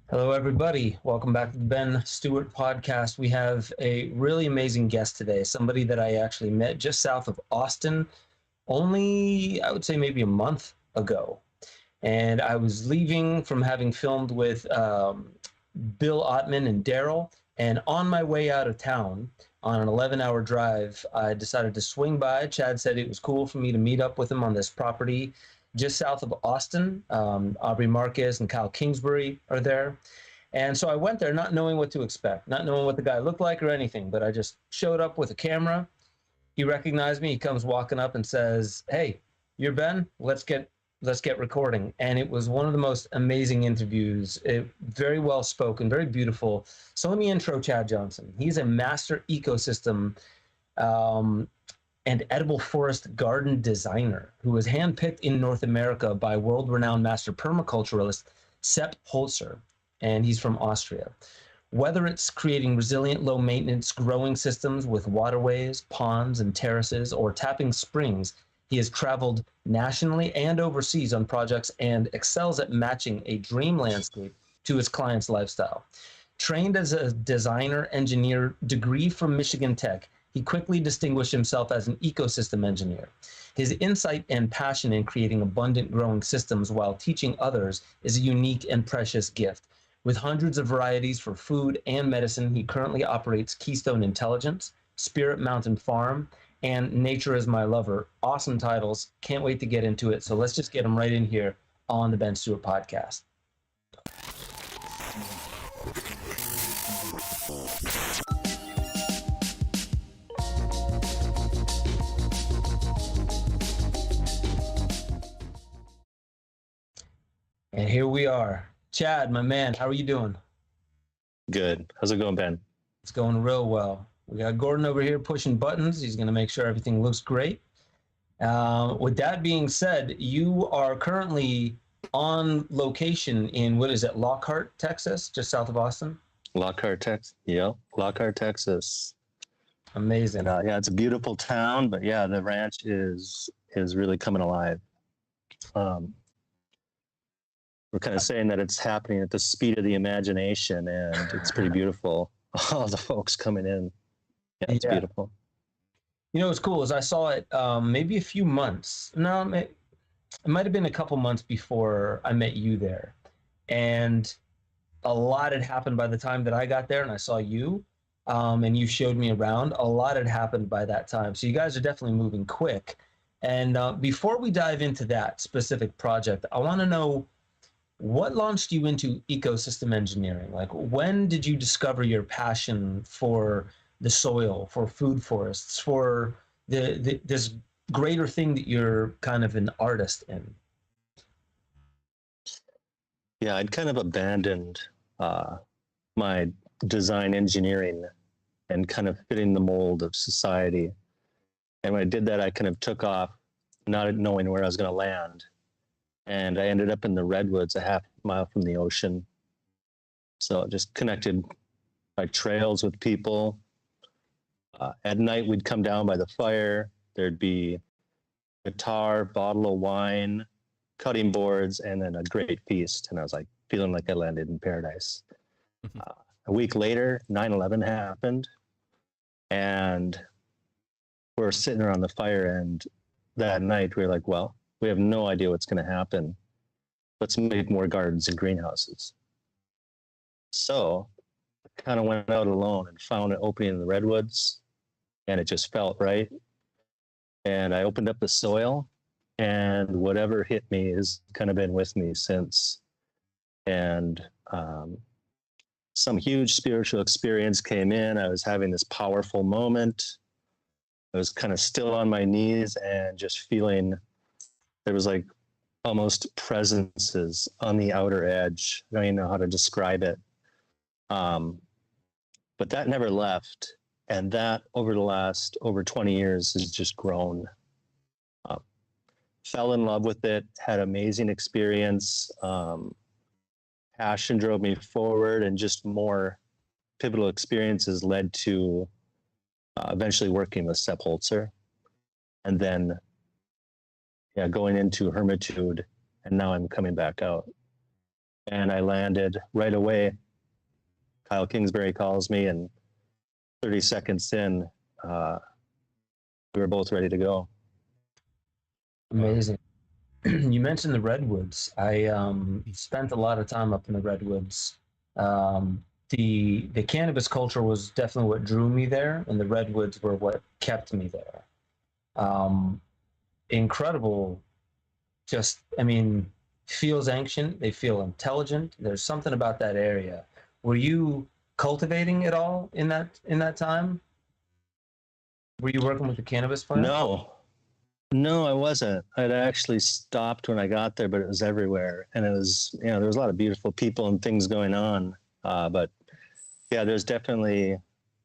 Hello, everybody. Welcome back to the Ben Stewart podcast. We have a really amazing guest today, somebody that I actually met just south of Austin only, I would say, maybe a month ago. And I was leaving from having filmed with Bill Ottman and Daryl. And on my way out of town on an 11-hour drive, I decided to swing by. Chad said it was cool for me to meet up with him on this property just south of Austin. Aubrey Marcus and Kyle Kingsbury are there. And so I went there not knowing what to expect, not knowing what the guy looked like or anything, but I just showed up with a camera. He recognized me. He comes walking up and says, "Hey, you're Ben. Let's get recording." And it was one of the most amazing interviews. Very well spoken, very beautiful. So let me intro Chad Johnson. He's a master ecosystem and edible forest garden designer who was handpicked in North America by world-renowned master permaculturalist Sepp Holzer, and he's from Austria. Whether it's creating resilient, low-maintenance growing systems with waterways, ponds, and terraces, or tapping springs, he has traveled nationally and overseas on projects and excels at matching a dream landscape to his client's lifestyle. Trained as a designer engineer degree from Michigan Tech, he quickly distinguished himself as an ecosystem engineer. His insight and passion in creating abundant growing systems while teaching others is a unique and precious gift. With hundreds of varieties for food and medicine, he currently operates Keystone Intelligence, Spirit Mountain Farm, and Nature is My Lover. Awesome titles. Can't wait to get into it. So let's just get them right in here on the Ben Stewart podcast. And here we are. Chad, my man, how are you doing? Good. How's it going, Ben? It's going real well. We got Gordon over here pushing buttons. He's going to make sure everything looks great. With that being said, you are currently on location in, what is it, Lockhart, Texas, just south of Austin? Lockhart, Texas. Yep, Lockhart, Texas. Amazing. Yeah, it's a beautiful town, but yeah, the ranch is really coming alive. We're kind of saying that it's happening at the speed of the imagination, and it's pretty beautiful. All the folks coming in. Yeah, it's beautiful. You know what's cool is I saw it maybe a few months. No, it might have been a couple months before I met you there. And a lot had happened by the time that I got there and I saw you and you showed me around. A lot had happened by that time. So you guys are definitely moving quick. And before we dive into that specific project, I want to know, what launched you into ecosystem engineering? Like, when did you discover your passion for the soil, for food forests, for this greater thing that you're kind of an artist in? Yeah, I'd kind of abandoned my design engineering and kind of fitting the mold of society. And when I did that, I kind of took off, not knowing where I was going to land. And I ended up in the Redwoods, a half mile from the ocean. So just connected by trails with people. At night, we'd come down by the fire. There'd be guitar, bottle of wine, cutting boards, and then a great feast. And I was like feeling like I landed in paradise. A week later, 9/11 happened. And we're sitting around the fire. And that night, we were like, well, we have no idea what's going to happen. Let's make more gardens and greenhouses. So I kind of went out alone and found an opening in the Redwoods, and it just felt right. And I opened up the soil, and whatever hit me has kind of been with me since. And some huge spiritual experience came in. I was having this powerful moment. I was kind of still on my knees and just feeling there was like almost presences on the outer edge. I don't even know how to describe it. But that never left. And that over the last over 20 years has just grown. Fell in love with it, had amazing experience. Passion drove me forward, and just more pivotal experiences led to eventually working with Sepp Holzer. And then going into hermitude, and now I'm coming back out. And I landed right away. Kyle Kingsbury calls me, and 30 seconds in, we were both ready to go. Amazing. You mentioned the Redwoods. I spent a lot of time up in the Redwoods. The cannabis culture was definitely what drew me there, and the Redwoods were what kept me there. Incredible. Just, I mean, feels ancient. They feel intelligent. There's something about that area. Were you cultivating at all in that time? Were you working with the cannabis plant? No, I wasn't. I'd actually stopped when I got there, but it was everywhere. And it was, there was a lot of beautiful people and things going on. But yeah, there's definitely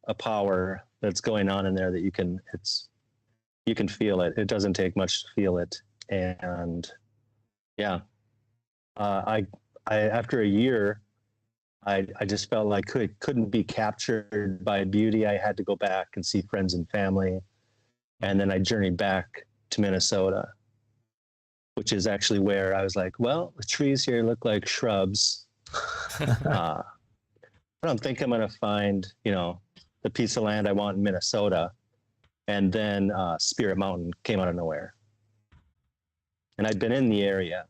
a power that's going on in there that you can feel it. It doesn't take much to feel it. And yeah, I after a year, I just felt like I couldn't be captured by beauty. I had to go back and see friends and family. And then I journeyed back to Minnesota, which is actually where I was like, well, the trees here look like shrubs. But I'm thinking I'm going to find, the piece of land I want in Minnesota. And then Spirit Mountain came out of nowhere. And I'd been in the area,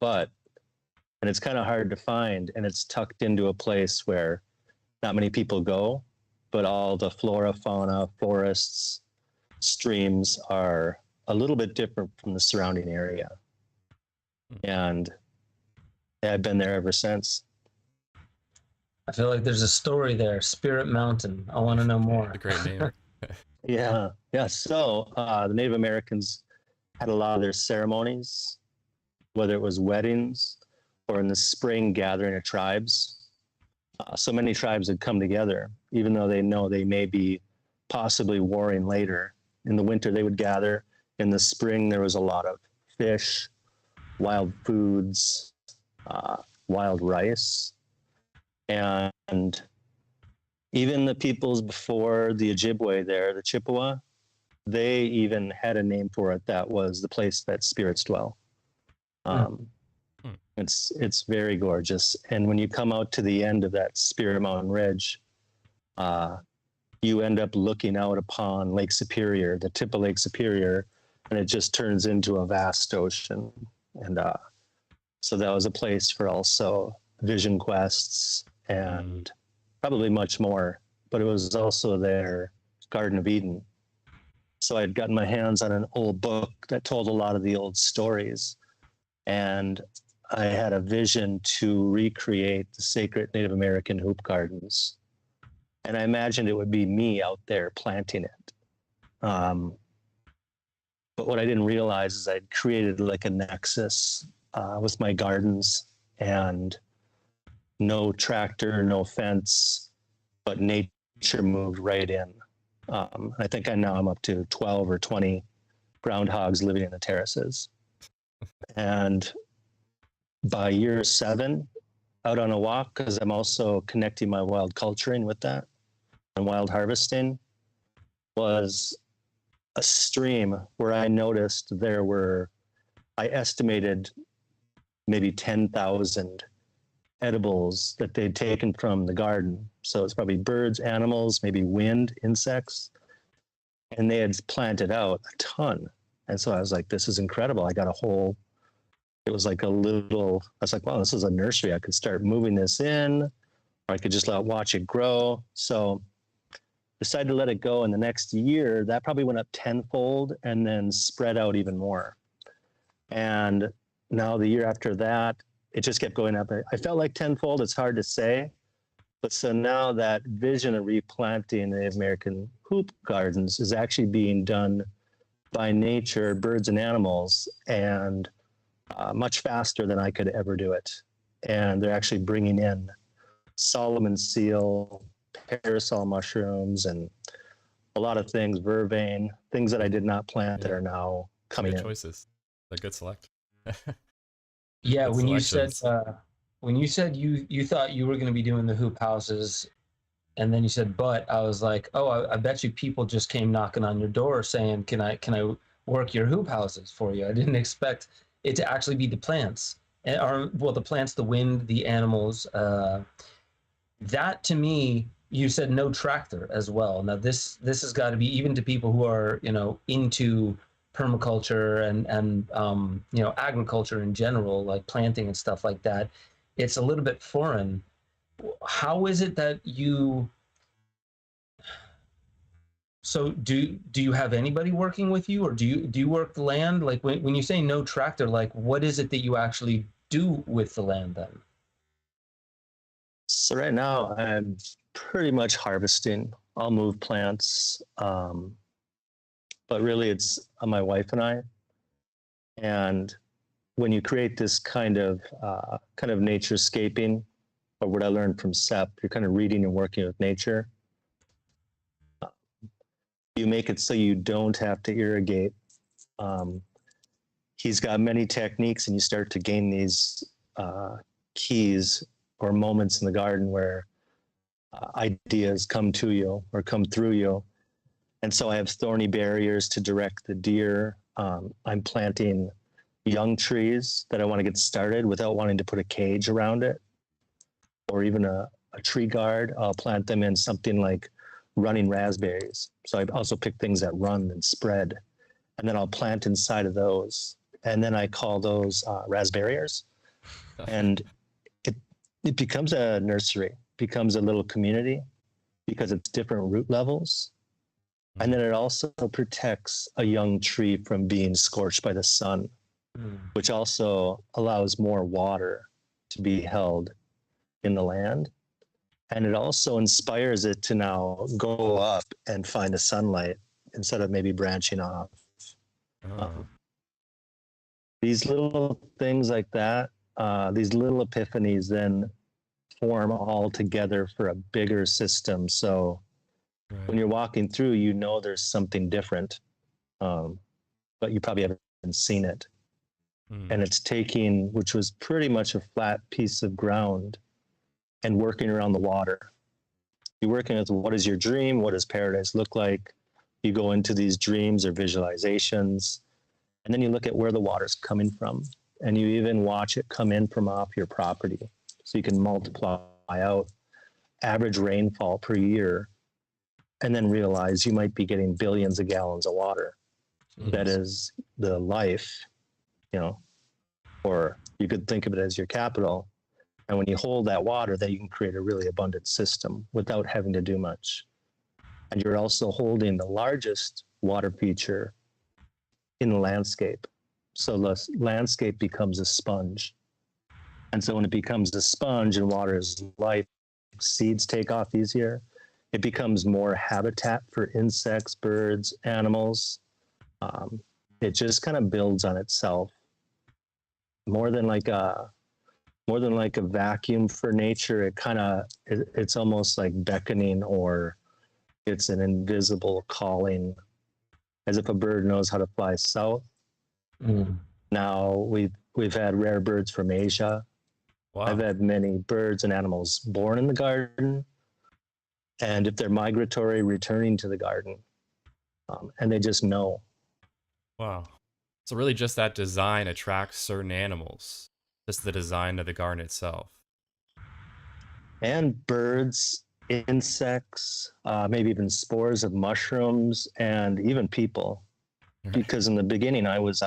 and it's kind of hard to find, and it's tucked into a place where not many people go, but all the flora, fauna, forests, streams are a little bit different from the surrounding area. And I've been there ever since. I feel like there's a story there, Spirit Mountain. I want to know more. A great name. Yeah. So the Native Americans had a lot of their ceremonies, whether it was weddings or in the spring gathering of tribes. So many tribes had come together, even though they know they may be possibly warring later. In the winter, they would gather. In the spring, there was a lot of fish, wild foods, wild rice. And even the peoples before the Ojibwe there, the Chippewa, they even had a name for it that was the place that spirits dwell. It's very gorgeous. And when you come out to the end of that Spirit Mountain Ridge, you end up looking out upon Lake Superior, the tip of Lake Superior, and it just turns into a vast ocean. And so that was a place for also vision quests and probably much more. But it was also their Garden of Eden. So I had gotten my hands on an old book that told a lot of the old stories. And I had a vision to recreate the sacred Native American hoop gardens. And I imagined it would be me out there planting it. But what I didn't realize is I'd created like a nexus with my gardens, and no tractor, no fence, but nature moved right in. I think I'm up to 12 or 20 groundhogs living in the terraces. And by year 7, out on a walk, because I'm also connecting my wild culturing with that and wild harvesting, was a stream where I noticed I estimated maybe 10,000 edibles that they'd taken from the garden. So it's probably birds, animals, maybe wind, insects. And they had planted out a ton. And so I was like, this is incredible. It was like I was like, wow, this is a nursery. I could start moving this in, or I could just watch it grow. So decided to let it go. And the next year, that probably went up tenfold and then spread out even more. And now the year after that, it just kept going up. I felt like tenfold. It's hard to say. But so now that vision of replanting the Native American hoop gardens is actually being done by nature, birds and animals, and much faster than I could ever do it. And they're actually bringing in Solomon seal, parasol mushrooms, and a lot of things, vervain, things that I did not plant that are now coming in. Good choices. A good select. Yeah, Good when selections. you said you thought you were going to be doing the hoop houses, and then you said but, I was like, oh, I bet you people just came knocking on your door saying, can I work your hoop houses for you? I didn't expect it to actually be the plants. Or well, the plants, the wind, the animals. That to me, you said no tractor as well. Now this has got to be even to people who are into permaculture and agriculture in general, like planting and stuff like that. It's a little bit foreign. How is it that you? So do you have anybody working with you, or do you work the land? Like when you say no tractor, like what is it that you actually do with the land then? So right now I'm pretty much harvesting. I'll move plants, but really it's my wife and I. And when you create this kind of naturescaping, or what I learned from Sepp, you're kind of reading and working with nature. You make it so you don't have to irrigate. He's got many techniques, and you start to gain these keys or moments in the garden where ideas come to you or come through you. And so I have thorny barriers to direct the deer. I'm planting young trees that I want to get started without wanting to put a cage around it, or even a tree guard. I'll plant them in something like running raspberries. So I also pick things that run and spread, and then I'll plant inside of those. And then I call those raspberriers. And it becomes a nursery, becomes a little community, because it's different root levels. And then it also protects a young tree from being scorched by the sun, which also allows more water to be held in the land. And it also inspires it to now go up and find the sunlight instead of maybe branching off. These little things like that, these little epiphanies then form all together for a bigger system. So when you're walking through, there's something different, but you probably haven't seen it. And it's taking, which was pretty much a flat piece of ground, and working around the water. You're working with what is your dream? What does paradise look like? You go into these dreams or visualizations, and then you look at where the water's coming from, and you even watch it come in from off your property. So you can multiply out average rainfall per year, and then realize you might be getting billions of gallons of water. That is the life, or you could think of it as your capital. And when you hold that water, then you can create a really abundant system without having to do much. And you're also holding the largest water feature in the landscape. So the landscape becomes a sponge. And so when it becomes a sponge and water is life, seeds take off easier. It becomes more habitat for insects, birds, animals. It just kind of builds on itself. More than like a vacuum for nature, it's almost like beckoning, or it's an invisible calling, as if a bird knows how to fly south. Now we've had rare birds from Asia. Wow. I've had many birds and animals born in the garden, and if they're migratory, returning to the garden, and they just know. Wow. So really just that design attracts certain animals. Just the design of the garden itself. And birds, insects, maybe even spores of mushrooms, and even people. Because in the beginning, I was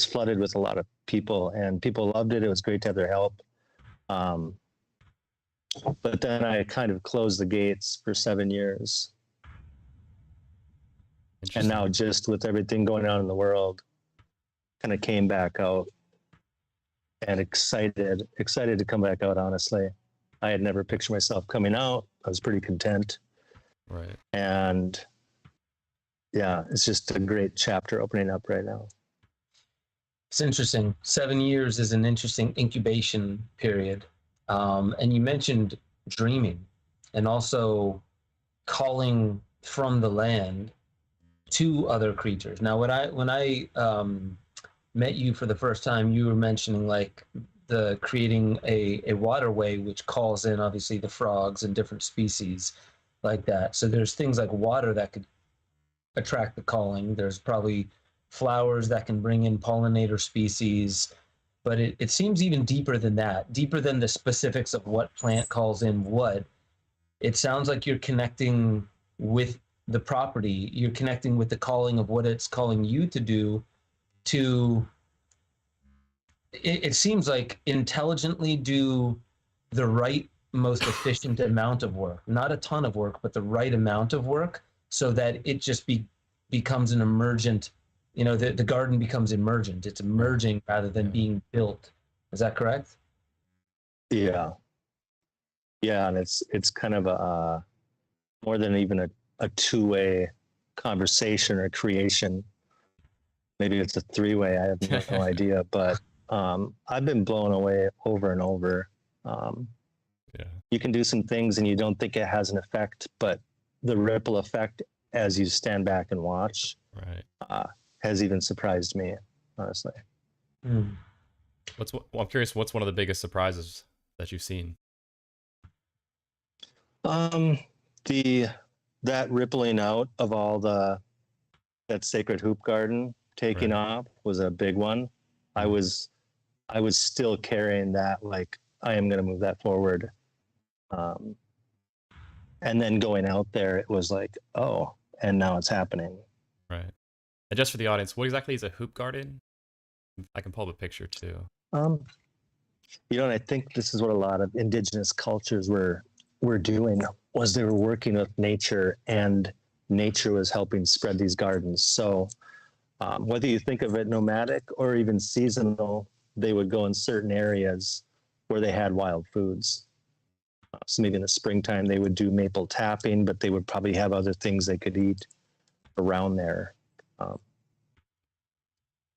flooded with a lot of people, and people loved it. It was great to have their help. But then I kind of closed the gates for 7 years. And now, just with everything going on in the world, kind of came back out. And excited to come back out, honestly. I had never pictured myself coming out. I was pretty content. Right. And yeah, it's just a great chapter opening up right now. It's interesting. 7 years is an interesting incubation period. And you mentioned dreaming and also calling from the land to other creatures. Now, when I met you for the first time, you were mentioning like the creating a waterway which calls in obviously the frogs and different species like that. So there's things like water that could attract the calling. There's probably flowers that can bring in pollinator species. but it seems even deeper than that, deeper than the specifics of what plant calls in what. It sounds like you're connecting with the property, you're connecting with the calling of what it's calling you to do. To it seems like intelligently do the right, most efficient amount of work, not a ton of work, but the right amount of work, so that it just becomes an emergent, the garden becomes emergent. It's emerging rather than being built. Is that correct? Yeah. Yeah. And it's kind of a more than even a two-way conversation or creation. Maybe it's a three-way. I have no idea, but I've been blown away over and over. You can do some things and you don't think it has an effect, but the ripple effect as you stand back and watch has even surprised me, honestly. I'm curious, what's one of the biggest surprises that you've seen? That rippling out of all that sacred hoop garden taking off was a big one. I was still carrying that, like, I am going to move that forward. And then going out there, it was like, oh, and now it's happening. Right. And just for the audience, what exactly is a hoop garden? I can pull up a picture too. And I think this is what a lot of indigenous cultures were doing, was they were working with nature, and nature was helping spread these gardens. So whether you think of it nomadic or even seasonal, they would go in certain areas where they had wild foods. So maybe in the springtime they would do maple tapping, but they would probably have other things they could eat around there.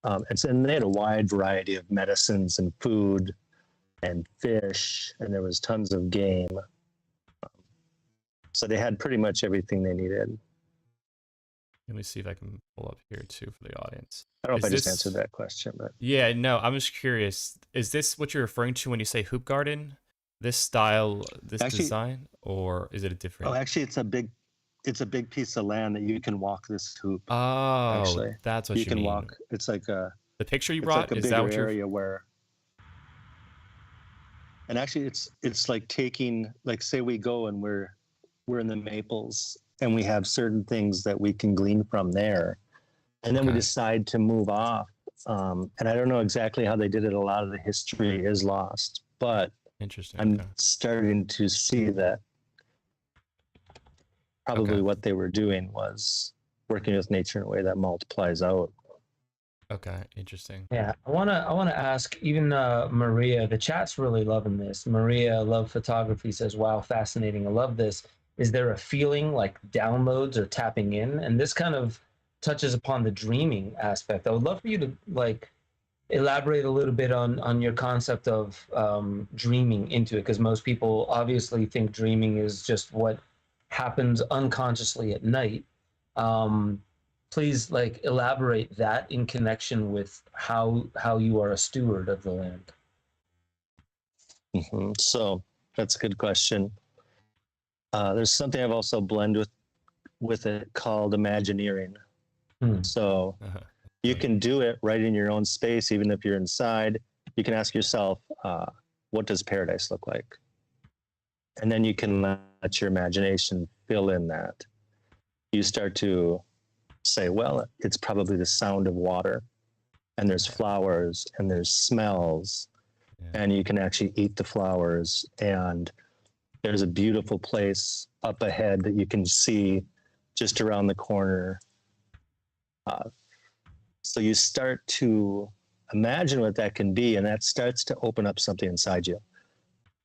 And they had a wide variety of medicines and food and fish, and there was tons of game. So they had pretty much everything they needed. Let me see if I can pull up here too for the audience. I don't know if I just answered that question, but yeah, no, I'm just curious. Is this what you're referring to when you say hoop garden? This style, this design, or is it a different? Oh, actually, it's a big piece of land that you can walk this hoop. Oh, actually, that's what you can mean. Walk. It's like the picture you brought. Like is that what you're? Area where. And actually, it's like taking, like, say we go and we're in the maples and we have certain things that we can glean from there, and then we decide to move off. And I don't know exactly how they did it. A lot of the history is lost, but interesting. I'm starting to see that probably what they were doing was working with nature in a way that multiplies out. Okay, interesting. Yeah, I wanna ask, even Maria, the chat's really loving this. Maria, love photography, says, "Wow, fascinating. I love this. Is there a feeling like downloads or tapping in?" And this kind of touches upon the dreaming aspect. I would love for you to elaborate a little bit on your concept of dreaming into it, because most people obviously think dreaming is just what happens unconsciously at night. Please elaborate that in connection with how you are a steward of the land. So that's a good question. There's something I've also blended with it called Imagineering. So you can do it right in your own space, even if you're inside. You can ask yourself, what does paradise look like? And then you can let your imagination fill in that. You start to say, well, it's probably the sound of water, and there's flowers, and there's smells, and you can actually eat the flowers, and there's a beautiful place up ahead that you can see just around the corner. So you start to imagine what that can be, and that starts to open up something inside you.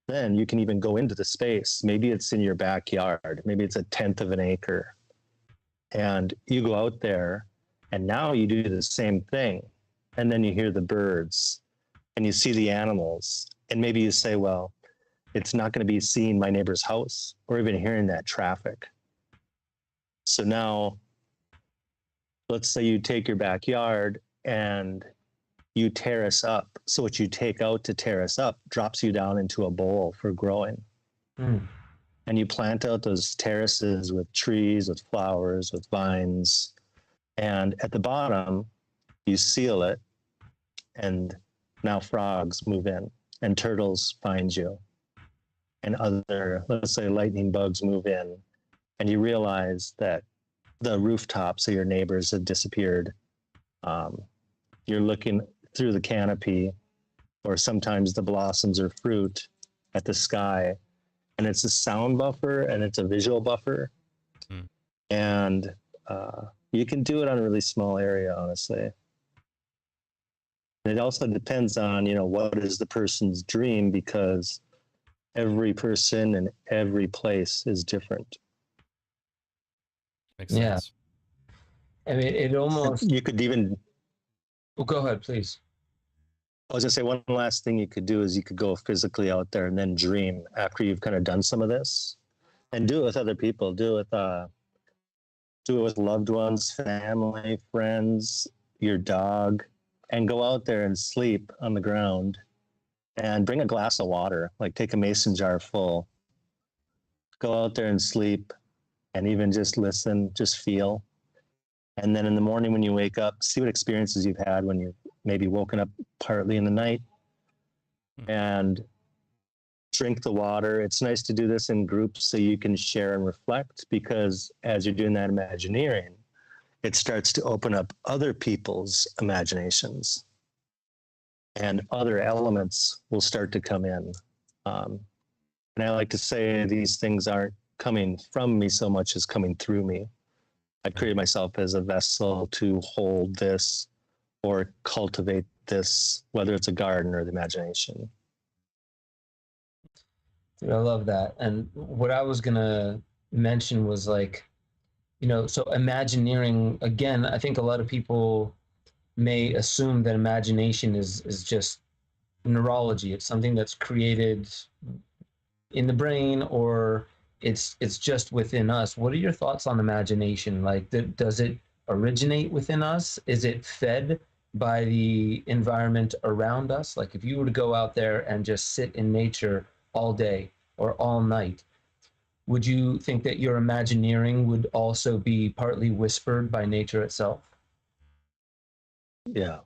Then you can even go into the space. Maybe it's in your backyard. Maybe it's 1/10 of an acre. And you go out there, and now you do the same thing. And then you hear the birds, and you see the animals. And maybe you say, well, it's not going to be seeing my neighbor's house or even hearing that traffic. So now, let's say you take your backyard and you terrace up. So what you take out to terrace up drops you down into a bowl for growing. And you plant out those terraces with trees, with flowers, with vines. And at the bottom, you seal it. And Now frogs move in and turtles find you, and other, let's say, lightning bugs move in, and you realize that the rooftops of your neighbors have disappeared. You're looking through the canopy, or sometimes the blossoms or fruit, at the sky, and it's a sound buffer and it's a visual buffer. And you can do it on a really small area, honestly. It also depends on, what is the person's dream, because every person and every place is different. Makes sense. I mean, it almost... You could even... Well, go ahead, please. I was going to say, one last thing you could do is you could go physically out there and then dream after you've kind of done some of this, and do it with other people. Do it with loved ones, family, friends, your dog, and go out there and sleep on the ground and bring a glass of water, like take a mason jar full, go out there and sleep, and even just listen, just feel. And then in the morning when you wake up, see what experiences you've had when you've maybe woken up partly in the night, and drink the water. It's nice to do this in groups so you can share and reflect, because as you're doing that Imagineering, it starts to open up other people's imaginations, and other elements will start to come in. And I like to say these things aren't coming from me so much as coming through me. I create myself as a vessel to hold this or cultivate this, whether it's a garden or the imagination. Dude, I love that. And what I was going to mention was so Imagineering, again, I think a lot of people may assume that imagination is just neurology. It's something that's created in the brain, or it's just within us. What are your thoughts on imagination? Does it originate within us? Is it fed by the environment around us? Like if you were to go out there and just sit in nature all day or all night, would you think that your Imagineering would also be partly whispered by nature itself? Yeah.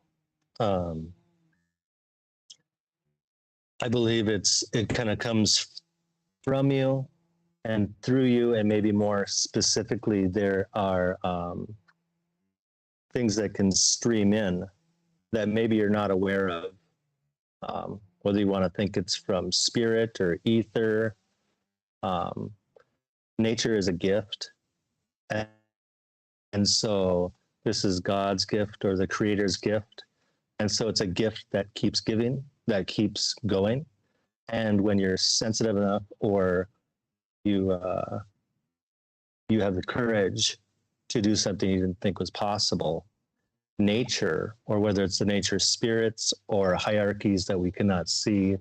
I believe it kind of comes from you and through you, and maybe more specifically, there are things that can stream in that maybe you're not aware of, whether you want to think it's from spirit or ether. Nature is a gift, and so this is God's gift or the Creator's gift, and so it's a gift that keeps giving, that keeps going. And when you're sensitive enough, or you have the courage to do something you didn't think was possible, nature, or whether it's the nature spirits or hierarchies that we cannot see,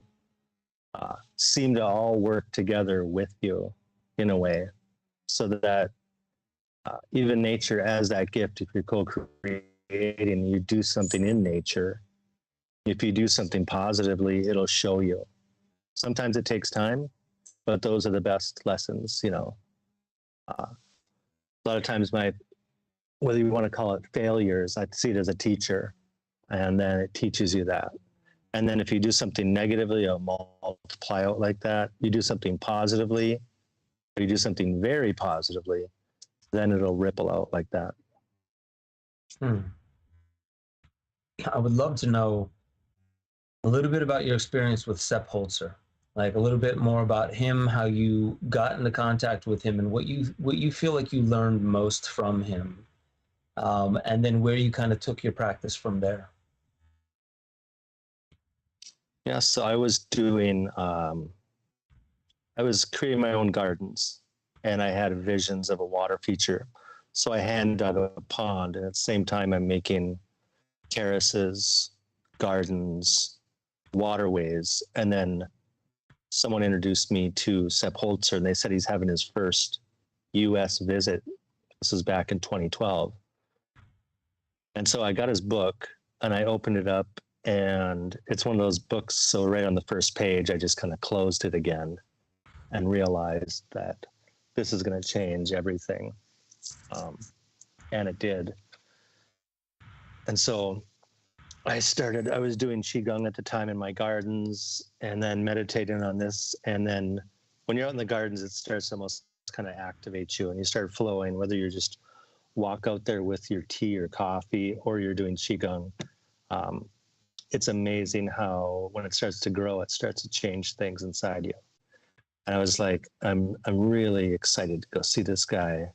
seem to all work together with you in a way, so that even nature as that gift, if you're co-creating, you do something in nature, if you do something positively, it'll show you. Sometimes it takes time, but those are the best lessons, a lot of times whether you want to call it failures, I see it as a teacher, and then it teaches you that. And then if you do something negatively, it'll multiply out like that. You do something positively, or you do something very positively, then it'll ripple out like that. I would love to know a little bit about your experience with Sepp Holzer, like a little bit more about him, how you got into contact with him, and what you feel like you learned most from him, and then where you kind of took your practice from there. Yeah, so I was creating my own gardens, and I had visions of a water feature. So I hand dug a pond, and at the same time I'm making terraces, gardens, waterways. And then someone introduced me to Sepp Holzer, and they said he's having his first US visit. This was back in 2012. And so I got his book, and I opened it up, and it's one of those books, so right on the first page, I just kind of closed it again and realized that this is going to change everything. And it did. And so I was doing qigong at the time in my gardens, and then meditating on this. And then when you're out in the gardens, it starts to almost kind of activate you, and you start flowing, whether you're just walk out there with your tea or coffee, or you're doing qigong. It's amazing how when it starts to grow, it starts to change things inside you. And I was like, I'm really excited to go see this guy.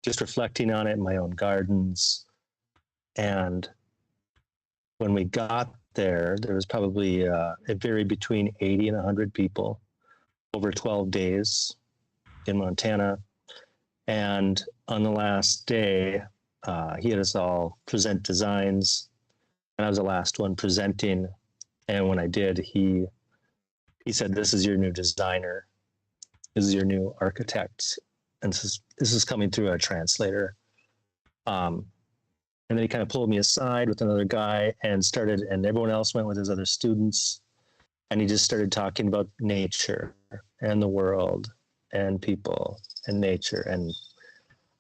Just reflecting on it in my own gardens. And when we got there, there was probably it varied between 80 and 100 people over 12 days in Montana. And on the last day, he had us all present designs, and I was the last one presenting. And when I did, he said, "This is your new designer. This is your new architect." And this is coming through a translator. And then he kind of pulled me aside with another guy and everyone else went with his other students. And he just started talking about nature and the world and people and nature. And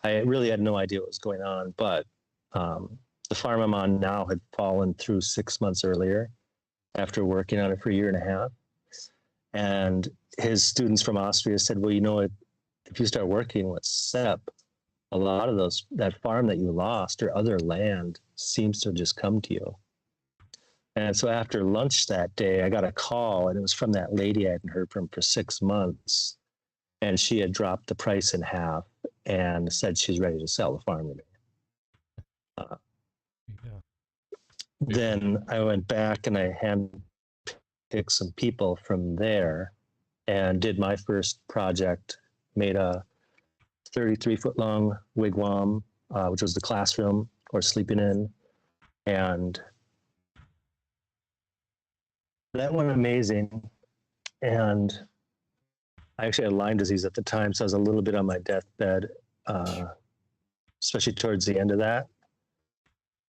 I really had no idea what was going on, but the farm I'm on now had fallen through 6 months earlier after working on it for a year and a half. And his students from Austria said, well, you know what? If you start working with Sepp, a lot of that farm that you lost or other land seems to just come to you. And so after lunch that day, I got a call, and it was from that lady I hadn't heard from for 6 months. And she had dropped the price in half and said she's ready to sell the farm to me. Then I went back and I handpicked some people from there and did my first project, made a 33-foot long wigwam, which was the classroom or sleeping in. And that went amazing. And I actually had Lyme disease at the time, so I was a little bit on my deathbed, especially towards the end of that.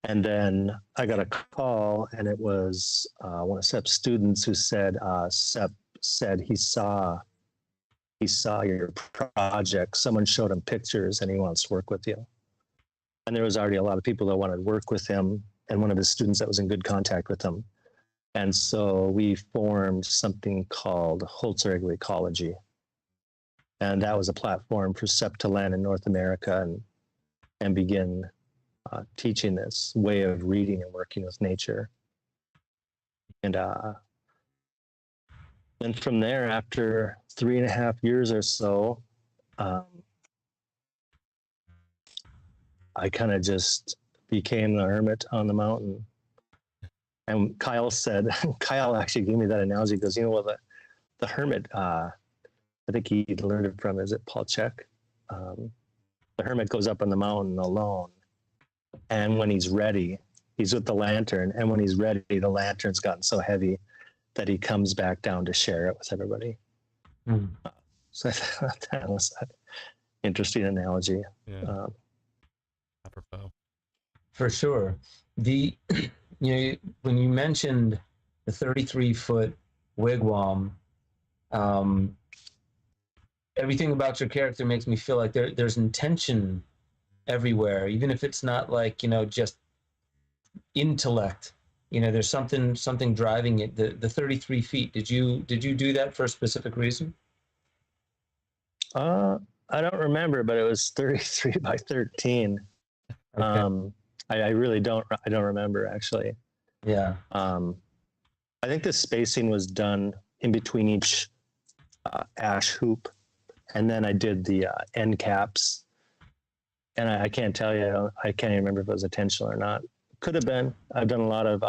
And then I got a call, and it was one of Sepp's students who said, Sepp said he saw your project. Someone showed him pictures, and he wants to work with you. And there was already a lot of people that wanted to work with him, and one of his students that was in good contact with him. And so we formed something called Holzer Ecology. And that was a platform for Sepp to land in North America and begin teaching this way of reading and working with nature. And then from there, after 3.5 years or so, I kind of just became the hermit on the mountain. And Kyle actually gave me that analogy. He goes, you know what, the hermit, I think he learned it from, is it Paul Chek? The hermit goes up on the mountain alone. And when he's ready, he's with the lantern. And when he's ready, the lantern's gotten so heavy that he comes back down to share it with everybody. Mm. So I thought that was an interesting analogy. Yeah. Apropos. For sure. When you mentioned the 33-foot wigwam, everything about your character makes me feel like there's intention everywhere, even if it's not like, just intellect. There's something driving it. The 33 feet. Did you do that for a specific reason? I don't remember, but it was 33 by 13. Okay. I really don't remember, actually. Yeah. I think the spacing was done in between each ash hoop, and then I did the end caps. And I can't tell you, I can't even remember if it was intentional or not. Could have been. I've done a lot of,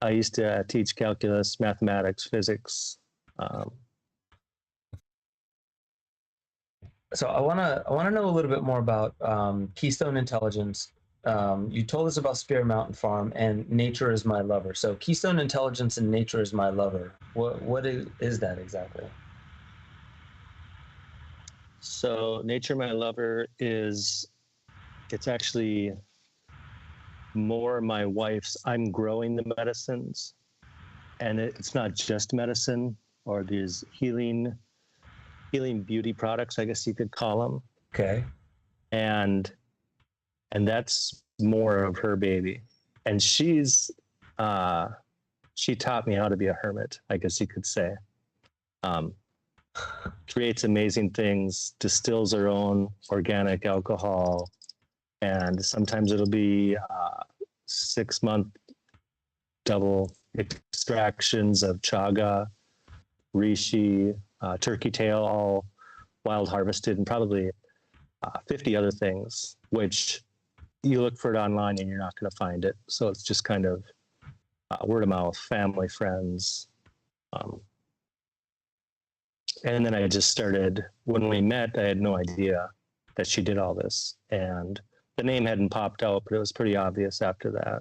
I used to teach calculus, mathematics, physics. So I wanna know a little bit more about Keystone Intelligence. You told us about Spear Mountain Farm and Nature is My Lover. So Keystone Intelligence and Nature is My Lover. What is that exactly? So Nature My Lover it's actually more my wife's. I'm growing the medicines, and it's not just medicine or these healing beauty products, I guess you could call them. Okay. And and that's more of her baby. And she taught me how to be a hermit, I guess you could say. Creates amazing things, distills her own organic alcohol, and sometimes it'll be 6-month double extractions of chaga, reishi, turkey tail, all wild harvested, and probably 50 other things, which you look for it online and you're not going to find it. So it's just kind of word of mouth, family, friends. And then I just started, when we met, I had no idea that she did all this. And the name hadn't popped out, but it was pretty obvious after that.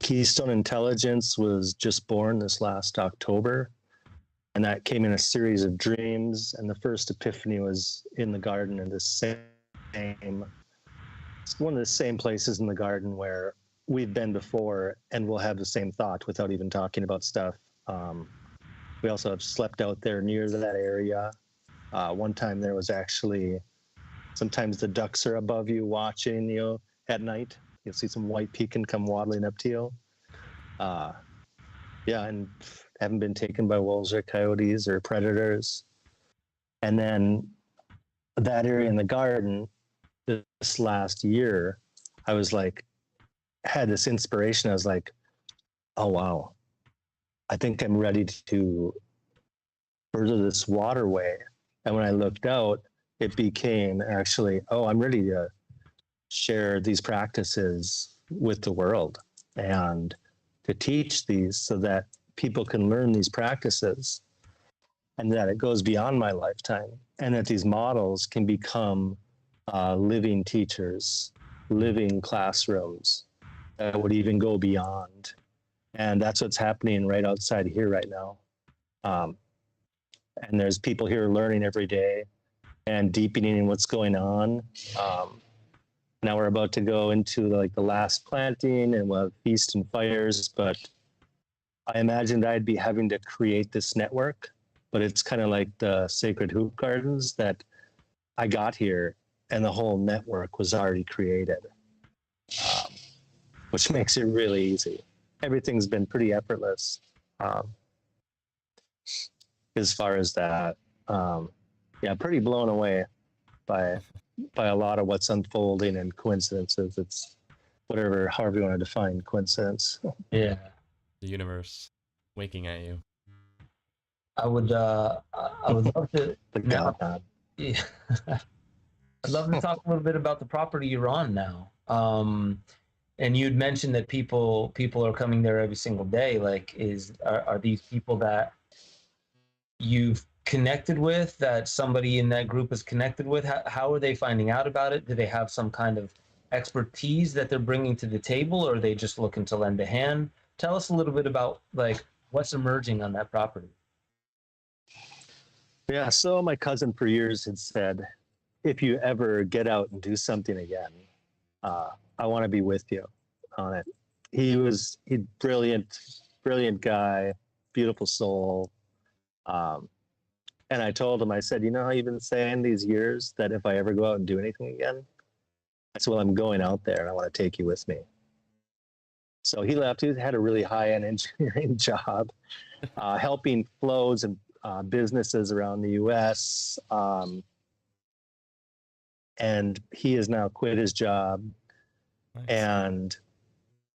Keystone Intelligence was just born this last October. And that came in a series of dreams. And the first epiphany was in the garden in it's one of the same places in the garden where we've been before, and we'll have the same thought without even talking about stuff. We also have slept out there near that area. One time there was actually, sometimes the ducks are above you watching you at night. You'll see some white pekin come waddling up to you. Yeah, and haven't been taken by wolves or coyotes or predators. And then that area in the garden, this last year, I was like, had this inspiration. I was like, oh, wow. I think I'm ready to further this waterway. And when I looked out, it became actually, oh, I'm ready to share these practices with the world and to teach these so that people can learn these practices and that it goes beyond my lifetime and that these models can become living teachers, living classrooms that would even go beyond. And that's what's happening right outside here right now. And there's people here learning every day and deepening in what's going on. Now we're about to go into like the last planting and we'll have feast and fires, but I imagined I'd be having to create this network, but it's kind of like the sacred hoop gardens that I got here and the whole network was already created, which makes it really easy. Everything's been pretty effortless as far as that. Yeah, pretty blown away by a lot of what's unfolding and coincidences. It's whatever, however you want to define coincidence. Yeah. The universe winking at you. I would love to now. Yeah. I'd love to talk a little bit about the property you're on now. And you'd mentioned that people are coming there every single day. Like, are these people that you've connected with, that somebody in that group is connected with? How are they finding out about it? Do they have some kind of expertise that they're bringing to the table, or are they just looking to lend a hand? Tell us a little bit about like what's emerging on that property. Yeah, so my cousin for years had said, if you ever get out and do something again, I want to be with you on it. He's brilliant guy, beautiful soul. And I told him, I said, you know how you've been saying these years that if I ever go out and do anything again? I said, well, I'm going out there and I want to take you with me. So he left. He had a really high-end engineering job, helping flows and businesses around the U.S. And he has now quit his job. Nice. And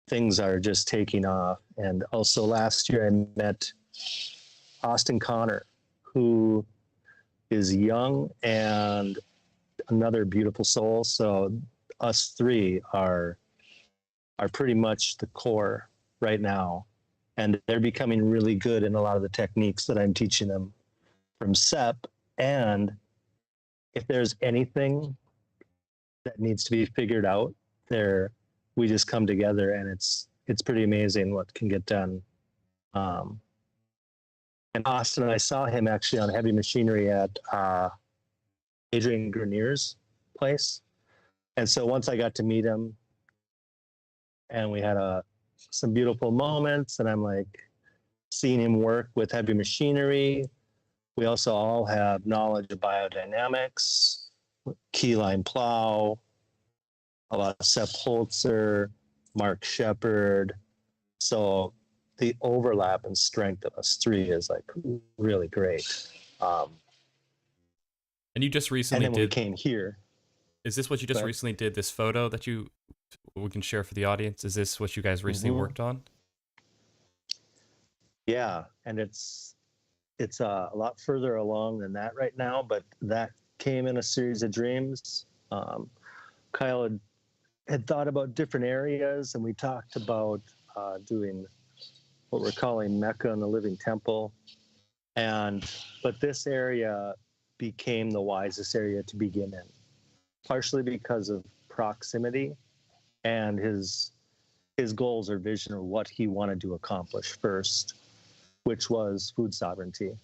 things are just taking off. And also last year I met Austin Connor, who is young and another beautiful soul. So us three are pretty much the core right now. And they're becoming really good in a lot of the techniques that I'm teaching them from Sepp. And if there's anything that needs to be figured out, we just come together, and it's pretty amazing what can get done. And Austin, I saw him actually on heavy machinery at Adrian Grenier's place. And so once I got to meet him, and we had some beautiful moments, and I'm like seeing him work with heavy machinery. We also all have knowledge of biodynamics, key lime plow, a lot of Sepp Holzer, Mark Shepard. So the overlap and strength of us three is like really great. And you just And recently then when we did. came here, Is this what you just But- recently did? This photo that we can share for the audience. Is this what you guys recently worked on? yeah, and it's a lot further along than that right now, but that came in a series of dreams. Kyle had thought about different areas, and we talked about doing what we're calling Mecca and the Living Temple. But this area became the wisest area to begin in, partially because of proximity and his goals or vision, or what he wanted to accomplish first, which was food sovereignty.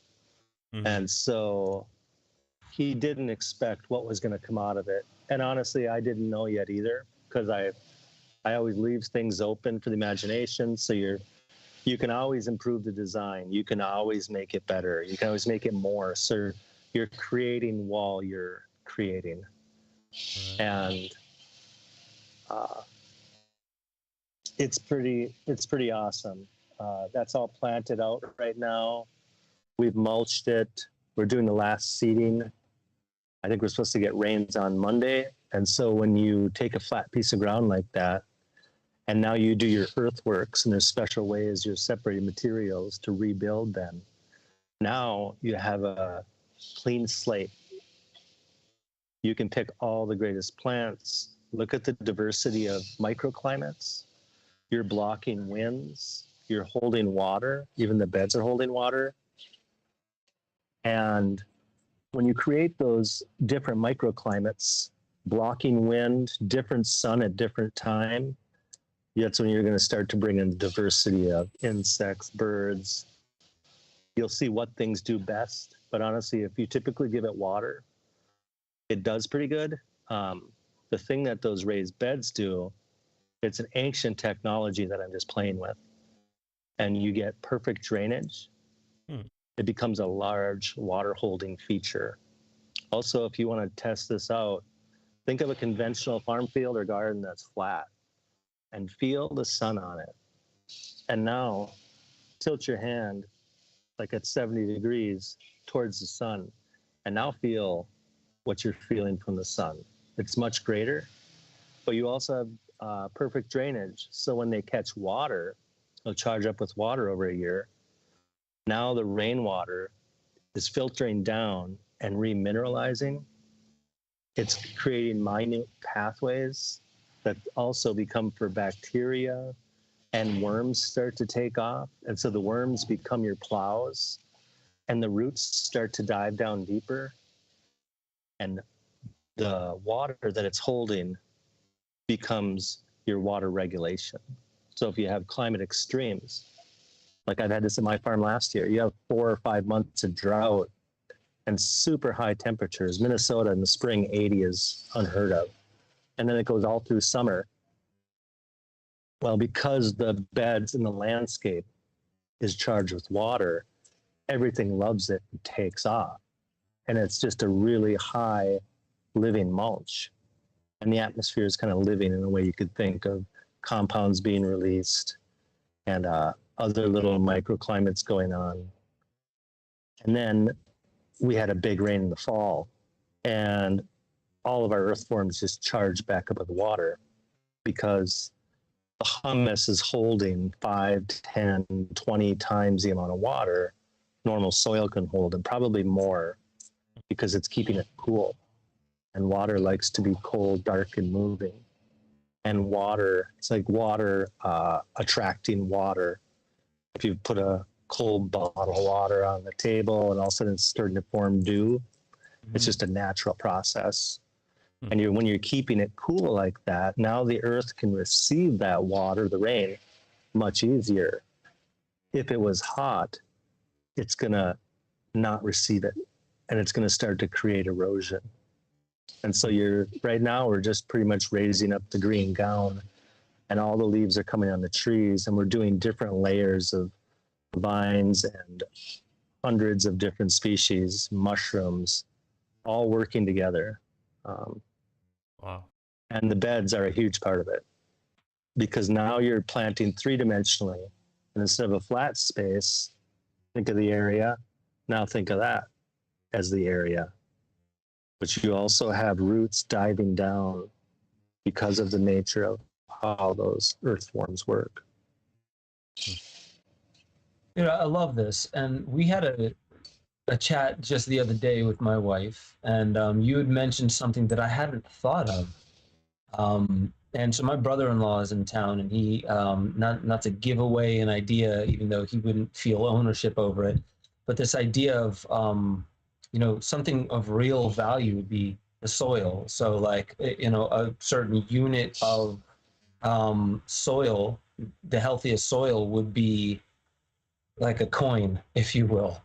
Mhm. And so he didn't expect what was going to come out of it. And honestly, I didn't know yet either, because I always leave things open for the imagination. So you can always improve the design. You can always make it better. You can always make it more. So you're creating while you're creating. And it's pretty awesome. That's all planted out right now. We've mulched it. We're doing the last seeding. I think we're supposed to get rains on Monday. And so when you take a flat piece of ground like that, and now you do your earthworks, and there's special ways you're separating materials to rebuild them, now you have a clean slate. You can pick all the greatest plants. Look at the diversity of microclimates. You're blocking winds. You're holding water. Even the beds are holding water. And when you create those different microclimates, blocking wind, different sun at different time, that's when you're going to start to bring in diversity of insects, birds. You'll see what things do best. But honestly, if you typically give it water, it does pretty good. The thing that those raised beds do, it's an ancient technology that I'm just playing with. And you get perfect drainage. It becomes a large water holding feature. Also, if you want to test this out, think of a conventional farm field or garden that's flat and feel the sun on it. And now tilt your hand like at 70 degrees towards the sun, and now feel what you're feeling from the sun. It's much greater, but you also have perfect drainage. So when they catch water, they'll charge up with water over a year. Now the rainwater is filtering down and remineralizing. It's creating minute pathways that also become for bacteria, and worms start to take off. And so the worms become your plows, and the roots start to dive down deeper. And the water that it's holding becomes your water regulation. So if you have climate extremes, like I've had this in my farm last year, you have 4 or 5 months of drought and super high temperatures. Minnesota in the spring, 80 is unheard of. And then it goes all through summer. Well, because the beds in the landscape is charged with water, everything loves it and takes off. And it's just a really high living mulch. And the atmosphere is kind of living in a way you could think of compounds being released and other little microclimates going on. And then we had a big rain in the fall, and all of our earth forms just charged back up with water because the humus is holding 5, 10, 20 times the amount of water normal soil can hold, and probably more, because it's keeping it cool. And water likes to be cold, dark, and moving. And water, it's like water attracting water. If you put a cold bottle of water on the table and all of a sudden it's starting to form dew, it's just a natural process. And when you're keeping it cool like that, now the earth can receive that water, the rain, much easier. If it was hot, it's going to not receive it, and it's going to start to create erosion. And so right now we're just pretty much raising up the green gown, and all the leaves are coming on the trees, and we're doing different layers of vines and hundreds of different species, mushrooms, all working together. Wow. And the beds are a huge part of it, because now you're planting three-dimensionally, and instead of a flat space, think of the area. Now think of that as the area. But you also have roots diving down because of the nature of how those earth forms work. You know, I love this. And we had a chat just the other day with my wife, and you had mentioned something that I hadn't thought of. And so my brother-in-law is in town, and he, not to give away an idea, even though he wouldn't feel ownership over it, but this idea of, you know, something of real value would be the soil. So like, you know, a certain unit of soil, the healthiest soil would be like a coin, if you will.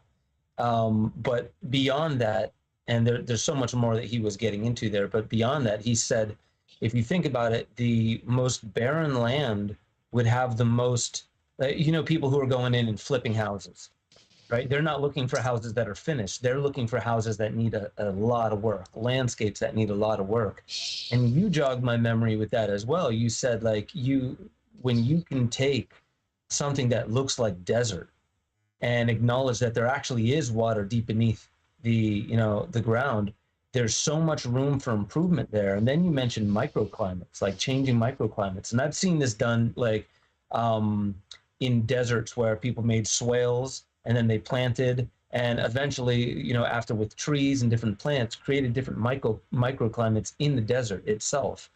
But beyond that, and there's so much more that he was getting into there, but beyond that, he said, if you think about it, the most barren land would have the most, you know, people who are going in and flipping houses, right? They're not looking for houses that are finished. They're looking for houses that need a lot of work, landscapes that need a lot of work. And you jogged my memory with that as well. You said, like, when you can take something that looks like desert and acknowledge that there actually is water deep beneath the, you know, the ground, there's so much room for improvement there. And then you mentioned microclimates, like changing microclimates. And I've seen this done like in deserts where people made swales and then they planted, and eventually, you know, after with trees and different plants, created different microclimates in the desert itself.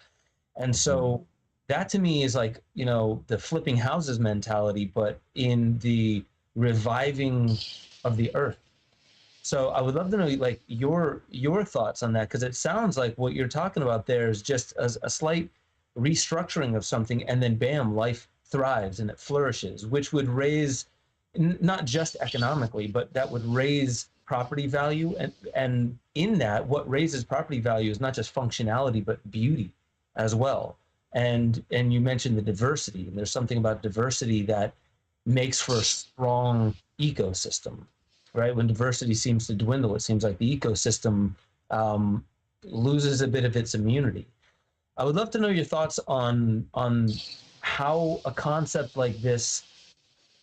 And so that to me is like, you know, the flipping houses mentality, but in the reviving of the earth. So I would love to know, like, your thoughts on that, because it sounds like what you're talking about there is just a slight restructuring of something, and then bam, life thrives and it flourishes, which would raise not just economically, but that would raise property value. And in that, what raises property value is not just functionality, but beauty as well. And you mentioned the diversity, and there's something about diversity that makes for a strong ecosystem, right? When diversity seems to dwindle, it seems like the ecosystem loses a bit of its immunity. I would love to know your thoughts on how a concept like this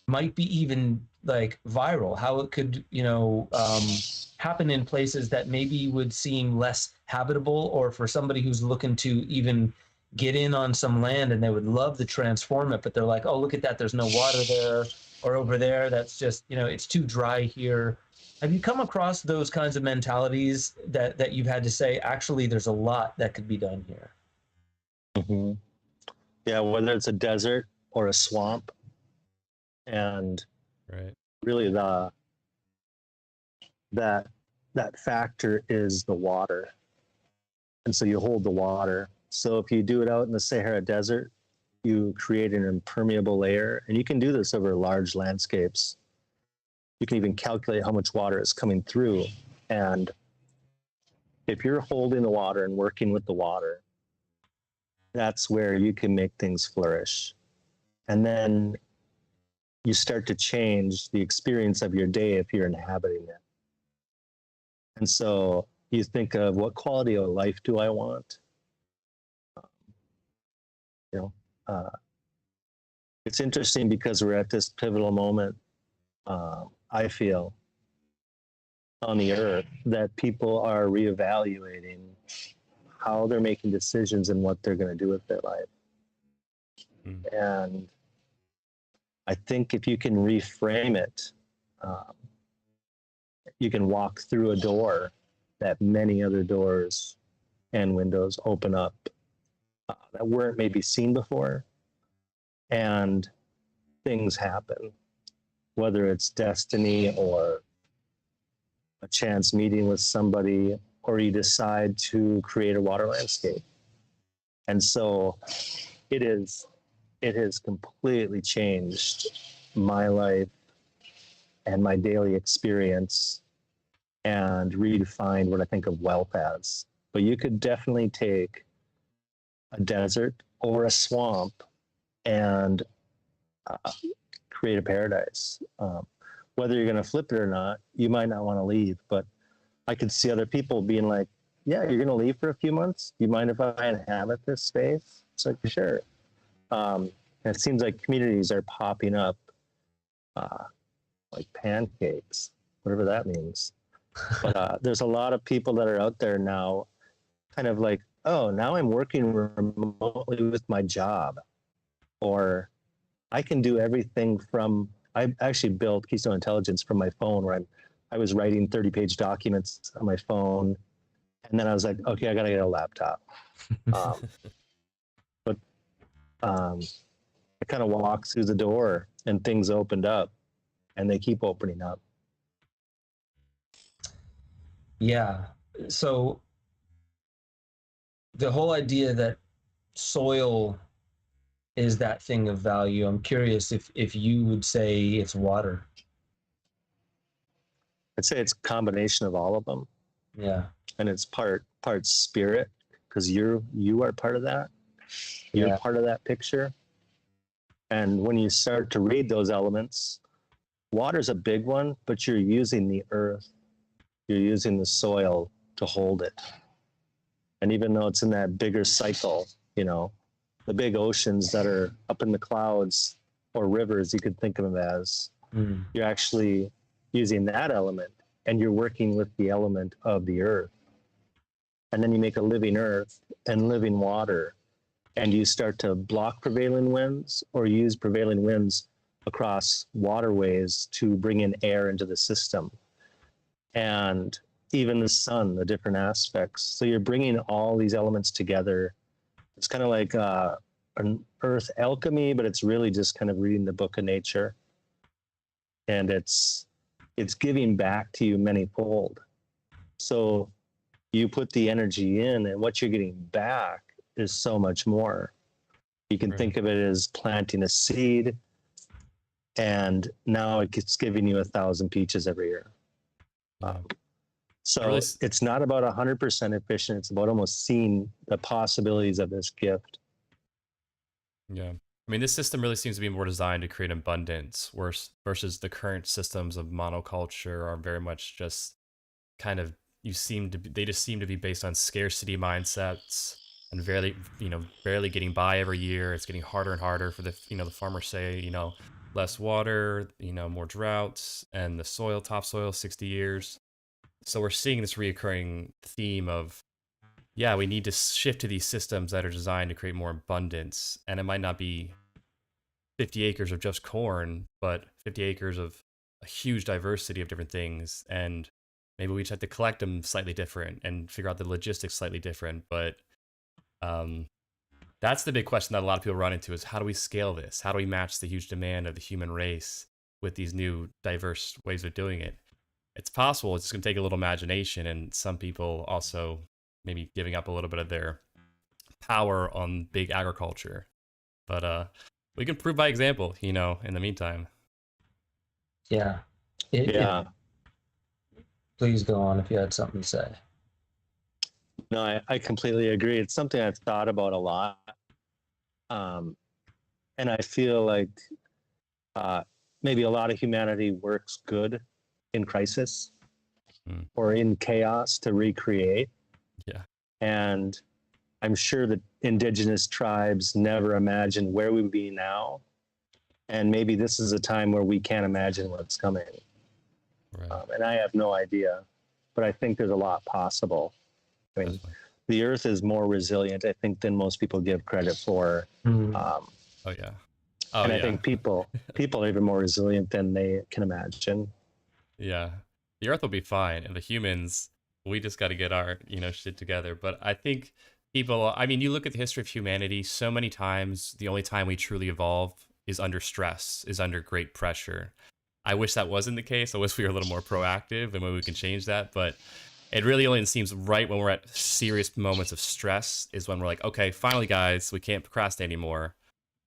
might be even like viral, how it could, you know, happen in places that maybe would seem less habitable, or for somebody who's looking to even get in on some land and they would love to transform it, but they're like, oh, look at that, there's no water there, or over there, that's just, you know, it's too dry here. Have you come across those kinds of mentalities that you've had to say, actually, there's a lot that could be done here? Mm-hmm. Yeah, whether it's a desert or a swamp, and right, really that factor is the water, and so you hold the water. So if you do it out in the Sahara Desert, you create an impermeable layer, and you can do this over large landscapes. You can even calculate how much water is coming through, and if you're holding the water and working with the water, that's where you can make things flourish. And then you start to change the experience of your day if you're inhabiting it. And so you think of, what quality of life do I want? You know, it's interesting because we're at this pivotal moment, I feel, on the earth, that people are reevaluating how they're making decisions and what they're going to do with their life. And I think if you can reframe it, you can walk through a door that many other doors and windows open up that weren't maybe seen before, and things happen, whether it's destiny or a chance meeting with somebody, or you decide to create a water landscape. And so it has completely changed my life and my daily experience, and redefined what I think of wealth as. But you could definitely take a desert or a swamp and create a paradise. Whether you're going to flip it or not, you might not want to leave, but I could see other people being like, yeah, you're going to leave for a few months. Do you mind if I inhabit this space? It's like, sure. And it seems like communities are popping up like pancakes, whatever that means. But there's a lot of people that are out there now kind of like, oh, now I'm working remotely with my job, or I can do everything from, I actually built Keystone Intelligence from my phone, where I was writing 30-page documents on my phone. And then I was like, okay, I got to get a laptop. But I kind of walked through the door and things opened up, and they keep opening up. Yeah. So the whole idea that soil is that thing of value, I'm curious if you would say it's water. I'd say it's a combination of all of them. Yeah. And it's part spirit, because you are part of that. You're part of that picture. And when you start to read those elements, water's a big one, but you're using the earth, you're using the soil to hold it. And even though it's in that bigger cycle, you know, the big oceans that are up in the clouds, or rivers, you could think of them as, you're actually using that element, and you're working with the element of the earth. And then you make a living earth and living water, and you start to block prevailing winds or use prevailing winds across waterways to bring in air into the system. And even the sun, the different aspects. So you're bringing all these elements together. It's kind of like an earth alchemy, but it's really just kind of reading the book of nature. And it's giving back to you manyfold. So you put the energy in, and what you're getting back is so much more. You can think of it as planting a seed, and now it's giving you 1,000 peaches every year. So really, it's not about 100% efficient. It's about almost seeing the possibilities of this gift. Yeah. I mean, this system really seems to be more designed to create abundance, versus the current systems of monoculture are very much just kind of, they just seem to be based on scarcity mindsets and barely getting by every year. It's getting harder and harder for the farmers say, less water, more droughts, and the topsoil 60 years. So we're seeing this reoccurring theme of, we need to shift to these systems that are designed to create more abundance. And it might not be 50 acres of just corn, but 50 acres of a huge diversity of different things. And maybe we just have to collect them slightly different and figure out the logistics slightly different. But that's the big question that a lot of people run into, is how do we scale this? How do we match the huge demand of the human race with these new diverse ways of doing it? It's possible. It's just going to take a little imagination, and some people also maybe giving up a little bit of their power on big agriculture. But we can prove by example, in the meantime. Yeah. Please go on if you had something to say. No, I completely agree. It's something I've thought about a lot. And I feel like maybe a lot of humanity works good in crisis or in chaos to recreate. Yeah. And I'm sure that indigenous tribes never imagined where we would be now. And maybe this is a time where we can't imagine what's coming. Right. And I have no idea, but I think there's a lot possible. I mean, the earth is more resilient, I think, than most people give credit for. I think people are even more resilient than they can imagine. Yeah. The earth will be fine, and the humans, we just got to get our, shit together. But I think you look at the history of humanity, so many times, the only time we truly evolve is under stress, is under great pressure. I wish that wasn't the case. I wish we were a little more proactive, and maybe we can change that. But it really only seems right when we're at serious moments of stress is when we're like, okay, finally, guys, we can't procrastinate anymore.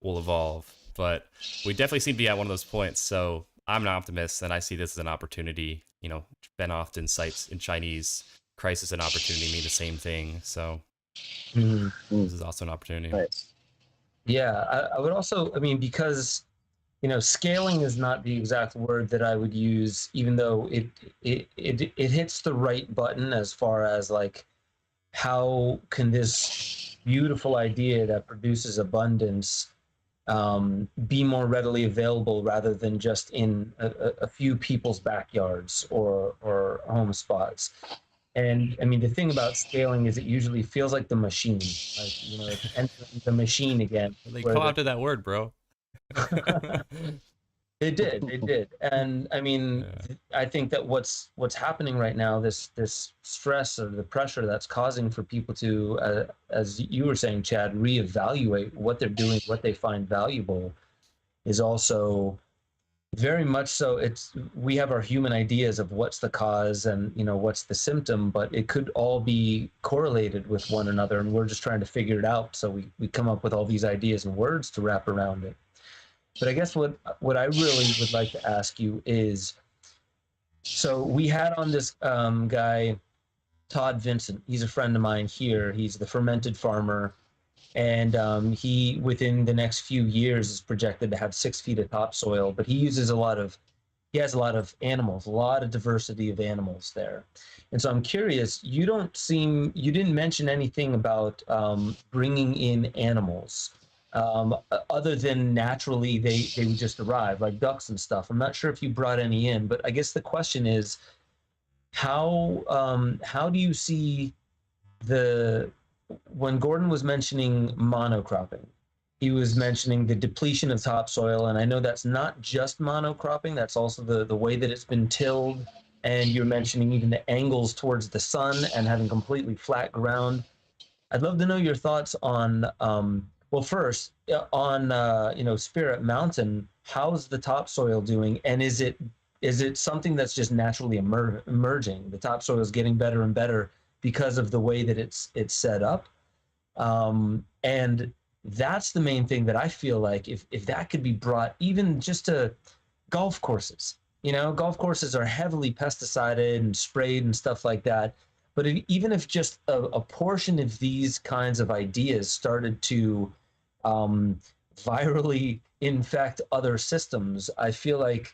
We'll evolve. But we definitely seem to be at one of those points. So I'm an optimist, and I see this as an opportunity. Ben often cites in Chinese, crisis and opportunity mean the same thing. So this is also an opportunity. Right. Yeah, I would also, because, scaling is not the exact word that I would use, even though it hits the right button as far as like how can this beautiful idea that produces abundance be more readily available rather than just in a few people's backyards or home spots. And I mean, the thing about scaling is it usually feels like the machine, like, you know, it's entering the machine again, They where co-opted that word, bro. They did, and I mean, Yeah. I think that what's happening right now, this stress or the pressure that's causing for people to, as you were saying, Chad, reevaluate what they're doing, what they find valuable, is also very much so. It's we have our human ideas of what's the cause and you know what's the symptom, but it could all be correlated with one another, and we're just trying to figure it out. So we come up with all these ideas and words to wrap around it. But I guess what I really would like to ask you is, so we had on this guy, Todd Vincent. He's a friend of mine here. He's the fermented farmer, and he within the next few years is projected to have 6 feet of topsoil. But he has a lot of animals, a lot of diversity of animals there. And so I'm curious. You didn't mention anything about bringing in animals other than naturally they would just arrive, like ducks and stuff. I'm not sure if you brought any in, but I guess the question is, how do you see the when Gordon was mentioning monocropping, he was mentioning the depletion of topsoil, and I know that's not just monocropping, that's also the way that it's been tilled, and you're mentioning even the angles towards the sun and having completely flat ground. I'd love to know your thoughts on, well, first, on you know, Spirit Mountain. How's the topsoil doing, and is it something that's just naturally emerging? The topsoil is getting better and better because of the way that it's set up, and that's the main thing that I feel like if that could be brought even just to golf courses. You know, golf courses are heavily pesticided and sprayed and stuff like that. But even if just a portion of these kinds of ideas started to virally infect other systems, I feel like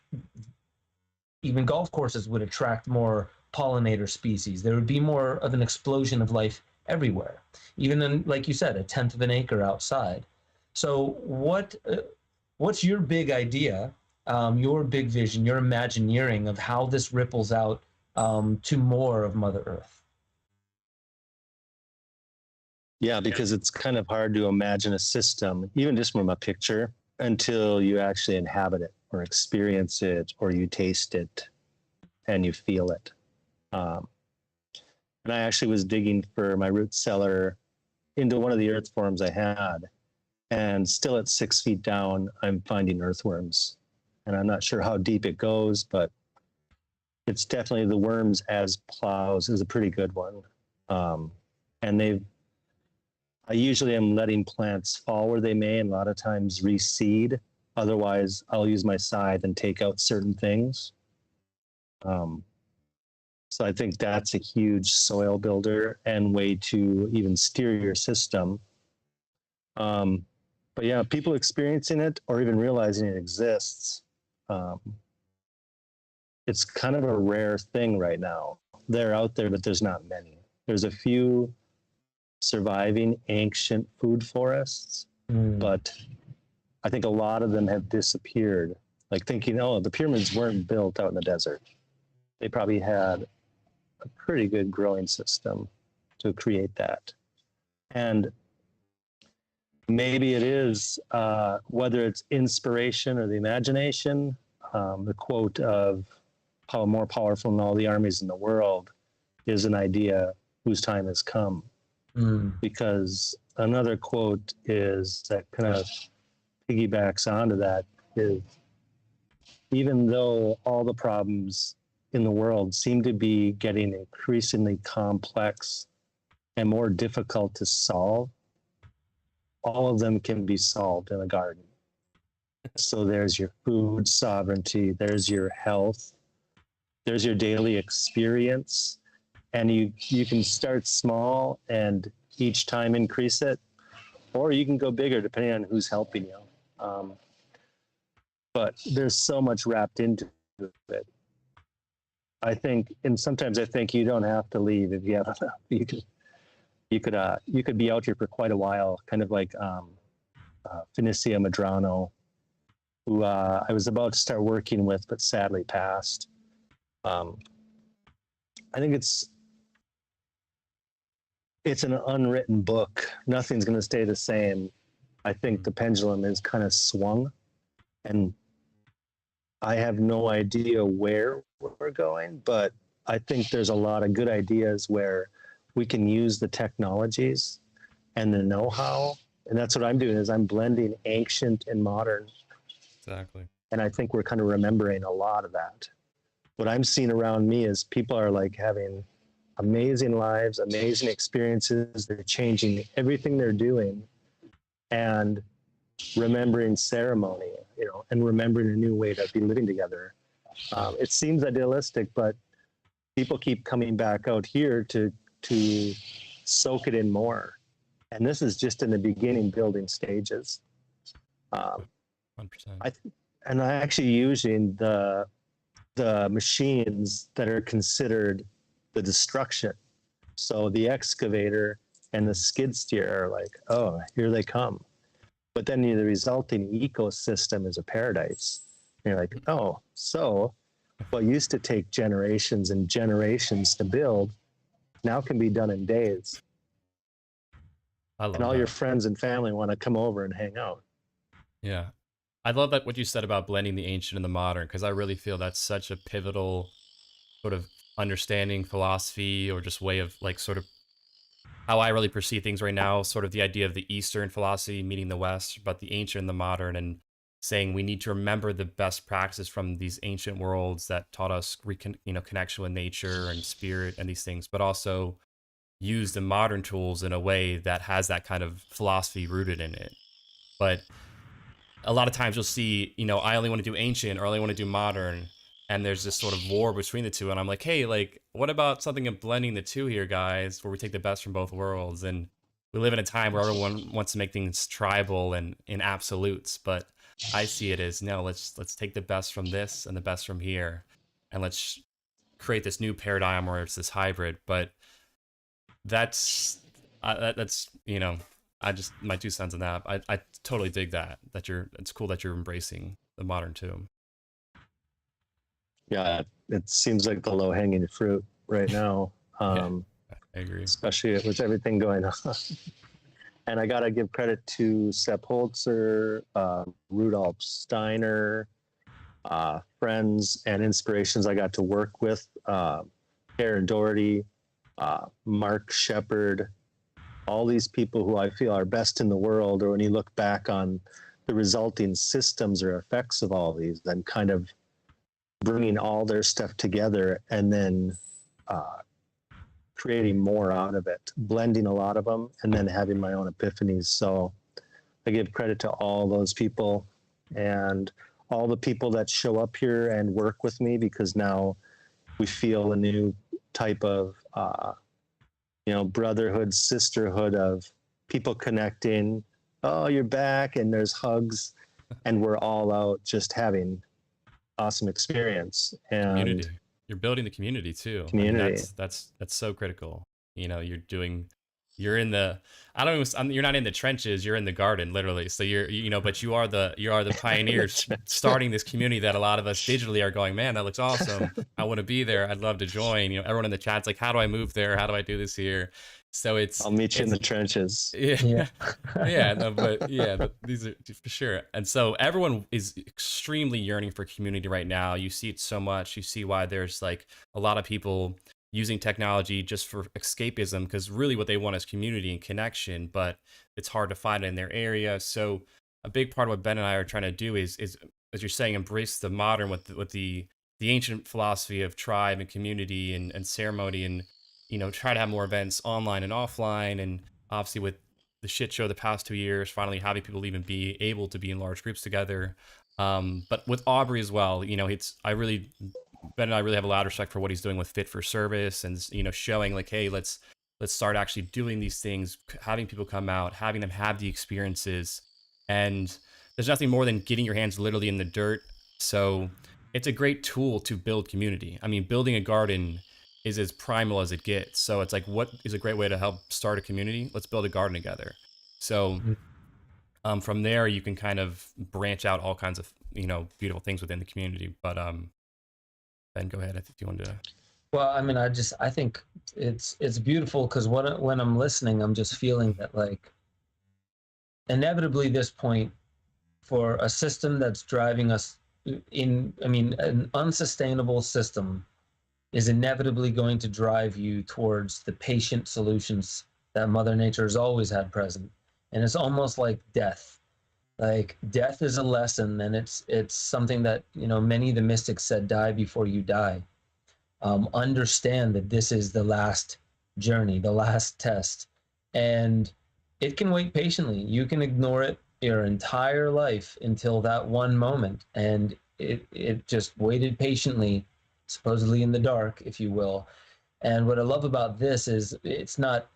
even golf courses would attract more pollinator species. There would be more of an explosion of life everywhere, even in, like you said, a tenth of an acre outside. So what's your big idea, your big vision, your Imagineering of how this ripples out to more of Mother Earth? Yeah, because it's kind of hard to imagine a system, even just from a picture, until you actually inhabit it or experience it or you taste it and you feel it. And I actually was digging for my root cellar into one of the earth forms I had, and still at 6 feet down, I'm finding earthworms. And I'm not sure how deep it goes, but it's definitely the worms as plows is a pretty good one. And I usually am letting plants fall where they may, and a lot of times reseed. Otherwise, I'll use my scythe and take out certain things. So I think that's a huge soil builder and way to even steer your system. But yeah, people experiencing it or even realizing it exists, it's kind of a rare thing right now. They're out there, but there's not many. There's a few surviving ancient food forests, but I think a lot of them have disappeared. Like thinking, oh, the pyramids weren't built out in the desert. They probably had a pretty good growing system to create that. And maybe it is, whether it's inspiration or the imagination, the quote of how more powerful than all the armies in the world is an idea whose time has come. Because another quote is that kind of piggybacks onto that is, even though all the problems in the world seem to be getting increasingly complex and more difficult to solve, all of them can be solved in a garden. So there's your food sovereignty, there's your health, there's your daily experience, and you can start small and each time increase it, or you can go bigger depending on who's helping you. But there's so much wrapped into it. I think, and sometimes I think you don't have to leave if you have enough. you could be out here for quite a while, kind of like Phoenicia Madrano, who I was about to start working with, but sadly passed. I think it's an unwritten book. Nothing's going to stay the same. I think the pendulum is kind of swung, and I have no idea where we're going, but I think there's a lot of good ideas where we can use the technologies and the know-how. And that's what I'm doing, is I'm blending ancient and modern. Exactly. And I think we're kind of remembering a lot of that. What I'm seeing around me is people are like having amazing lives, amazing experiences. They're changing everything they're doing and remembering ceremony, you know, and remembering a new way to be living together. It seems idealistic, but people keep coming back out here to soak it in more. And this is just in the beginning building stages. 100%. I'm actually using the machines that are considered the destruction. So the excavator and the skid steer are like, oh, here they come. But then the resulting ecosystem is a paradise. And you're like, oh, so what used to take generations and generations to build now can be done in days. I love And all that. your friends and family want to come over and hang out. Yeah. I love that what you said about blending the ancient and the modern, because I really feel that's such a pivotal sort of understanding, philosophy, or just way of like sort of how I really perceive things right now, sort of the idea of the Eastern philosophy meeting the West, but the ancient and the modern, and saying we need to remember the best practices from these ancient worlds that taught us connection with nature and spirit and these things, but also use the modern tools in a way that has that kind of philosophy rooted in it. But a lot of times you'll see, I only want to do ancient or I only want to do modern, and there's this sort of war between the two. And I'm like, hey, like, what about something of blending the two here, guys, where we take the best from both worlds? And we live in a time where everyone wants to make things tribal and in absolutes, but I see it as, no, let's take the best from this and the best from here, and let's create this new paradigm where it's this hybrid. But that's I just, my 2 cents on that. I totally dig that it's cool that you're embracing the modern too. Yeah, it seems like the low-hanging fruit right now. Yeah, I agree. Especially with everything going on. And I got to give credit to Sepp Holzer, Rudolf Steiner, friends and inspirations I got to work with, Karen Doherty, Mark Shepard, all these people who I feel are best in the world, or when you look back on the resulting systems or effects of all these, then kind of bringing all their stuff together and then creating more out of it, blending a lot of them, and then having my own epiphanies. So I give credit to all those people and all the people that show up here and work with me, because now we feel a new type of brotherhood, sisterhood of people connecting. Oh, you're back, and there's hugs, and we're all out just having awesome experience. And community. You're building the community too. Community. I mean, that's so critical. You're in the, you're not in the trenches, you're in the garden, literally. So but you are the pioneers starting this community that a lot of us digitally are going, man, that looks awesome. I want to be there. I'd love to join. Everyone in the chat's like, how do I move there? How do I do this here? So I'll meet you in the trenches. Yeah. But these are for sure. And so everyone is extremely yearning for community right now. You see it so much. You see why there's like a lot of people using technology just for escapism, because really what they want is community and connection, but it's hard to find it in their area. So a big part of what Ben and I are trying to do is as you're saying, embrace the modern with the ancient philosophy of tribe and community and ceremony, and try to have more events online and offline. And obviously with the shit show the past 2 years, finally having people even be able to be in large groups together. But with Aubrey as well, Ben and I really have a lot of respect for what he's doing with Fit for Service, and showing like, hey, let's start actually doing these things, having people come out, having them have the experiences. And there's nothing more than getting your hands literally in the dirt. So it's a great tool to build community. I mean, building a garden is as primal as it gets. So it's like, what is a great way to help start a community? Let's build a garden together. So from there, you can kind of branch out all kinds of, beautiful things within the community. But Ben, go ahead. I think you wanted to. Well, I mean, I think it's beautiful because when I'm listening, I'm just feeling that like inevitably this point for a system that's driving us an unsustainable system is inevitably going to drive you towards the patient solutions that Mother Nature has always had present. And it's almost like death. Like death is a lesson, and it's something that, many of the mystics said, die before you die. Understand that this is the last journey, the last test. And it can wait patiently. You can ignore it your entire life until that one moment. And it just waited patiently, supposedly in the dark, if you will. And what I love about this is it's not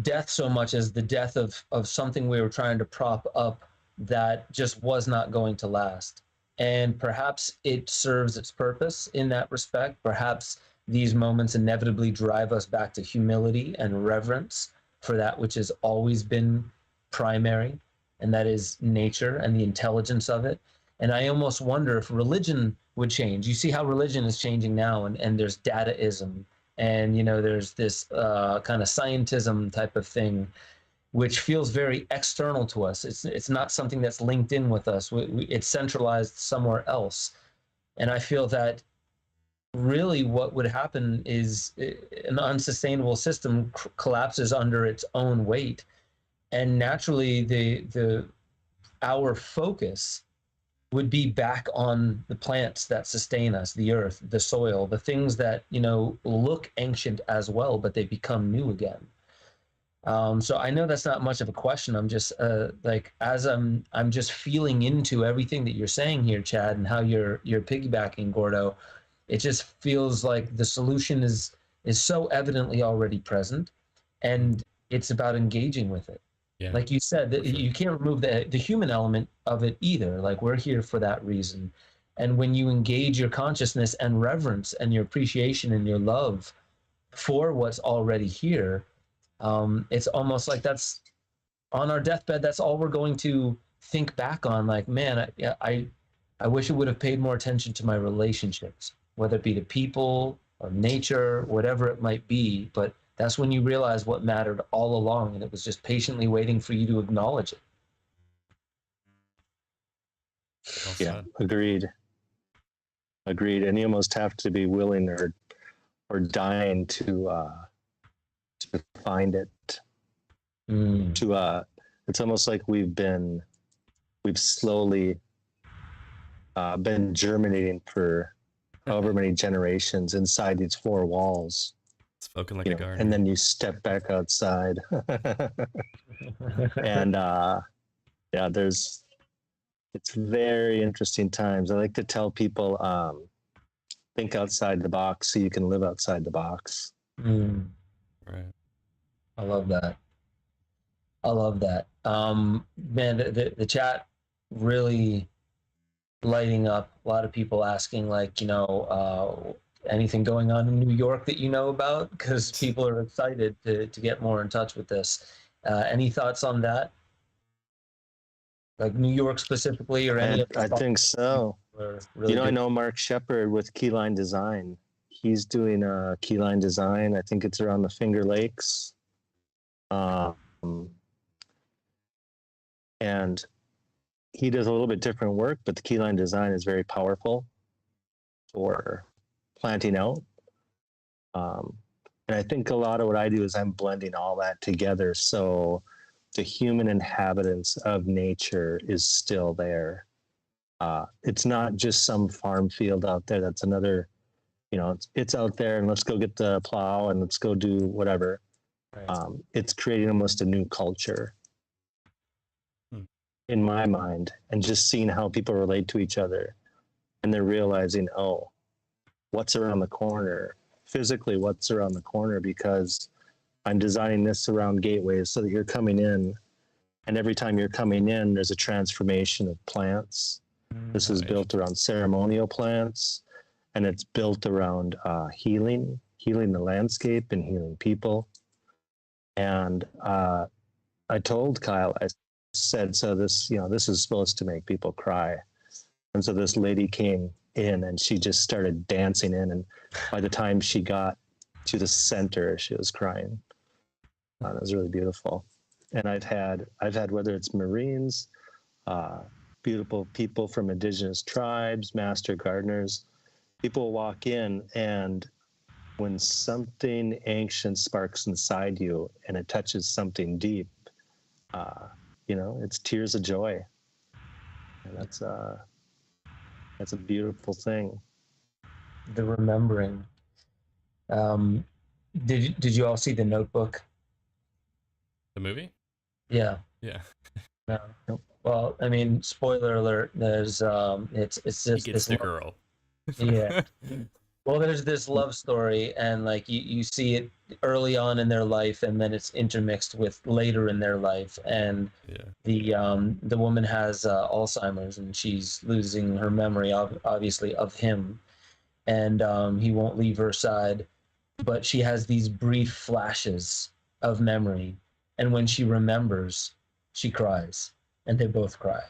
death so much as the death of something we were trying to prop up that just was not going to last. And perhaps it serves its purpose in that respect. Perhaps these moments inevitably drive us back to humility and reverence for that which has always been primary, and that is nature and the intelligence of it. And I almost wonder if religion would change. You see how religion is changing now, and there's Dadaism, and there's this kind of scientism type of thing, which feels very external to us. It's not something that's linked in with us. It's centralized somewhere else. And I feel that really what would happen is an unsustainable system collapses under its own weight. And naturally, our focus would be back on the plants that sustain us, the earth, the soil, the things that, look ancient as well, but they become new again. So I know that's not much of a question. I'm just I'm just feeling into everything that you're saying here, Chad, and how you're piggybacking, Gordo. It just feels like the solution is so evidently already present, and it's about engaging with it. Yeah. Like you said, that you can't remove the human element of it either. Like we're here for that reason. And when you engage your consciousness and reverence and your appreciation and your love for what's already here, it's almost like that's on our deathbed. That's all we're going to think back on. Like, man, I wish I would have paid more attention to my relationships, whether it be to people or nature, whatever it might be. But that's when you realize what mattered all along, and it was just patiently waiting for you to acknowledge it. Well yeah, agreed. And you almost have to be willing or dying to find it. It's almost like we've slowly been germinating for however many generations inside these four walls. Spoken like a garden. And then you step back outside. And it's very interesting times. I like to tell people, think outside the box so you can live outside the box. Right. I love that. Man, the chat really lighting up. A lot of people asking, like, anything going on in New York that you know about, because people are excited to get more in touch with this. Any thoughts on that? Like New York specifically, or any? I think so. Really I know Mark Shepard with Keyline Design. He's doing a Keyline Design. I think it's around the Finger Lakes. And he does a little bit different work, but the Keyline Design is very powerful for planting out. And I think a lot of what I do is I'm blending all that together. So the human inhabitants of nature is still there. It's not just some farm field out there. That's another, it's out there and let's go get the plow and let's go do whatever. Right. It's creating almost a new culture in my mind, and just seeing how people relate to each other, and they're realizing, what's around the corner, physically what's around the corner, because I'm designing this around gateways so that you're coming in, and every time you're coming in, there's a transformation of plants. This is built around ceremonial plants, and it's built around healing healing the landscape and healing people. And I told Kyle, I said, so this, this is supposed to make people cry. And so this lady came in and she just started dancing in. And by the time she got to the center, she was crying. It was really beautiful. And I've had whether it's Marines, beautiful people from indigenous tribes, master gardeners, people walk in, and when something ancient sparks inside you and it touches something deep, it's tears of joy. And that's a beautiful thing. The remembering. Did you all see The Notebook? The movie? Yeah. Yeah. No. Well, I mean, spoiler alert. There's it's just He gets this the girl. Yeah. Well, there's this love story, and like you see it early on in their life, and then it's intermixed with later in their life. And the woman has Alzheimer's, and she's losing her memory, obviously, of him, and he won't leave her side. But she has these brief flashes of memory, and when she remembers, she cries, and they both cry.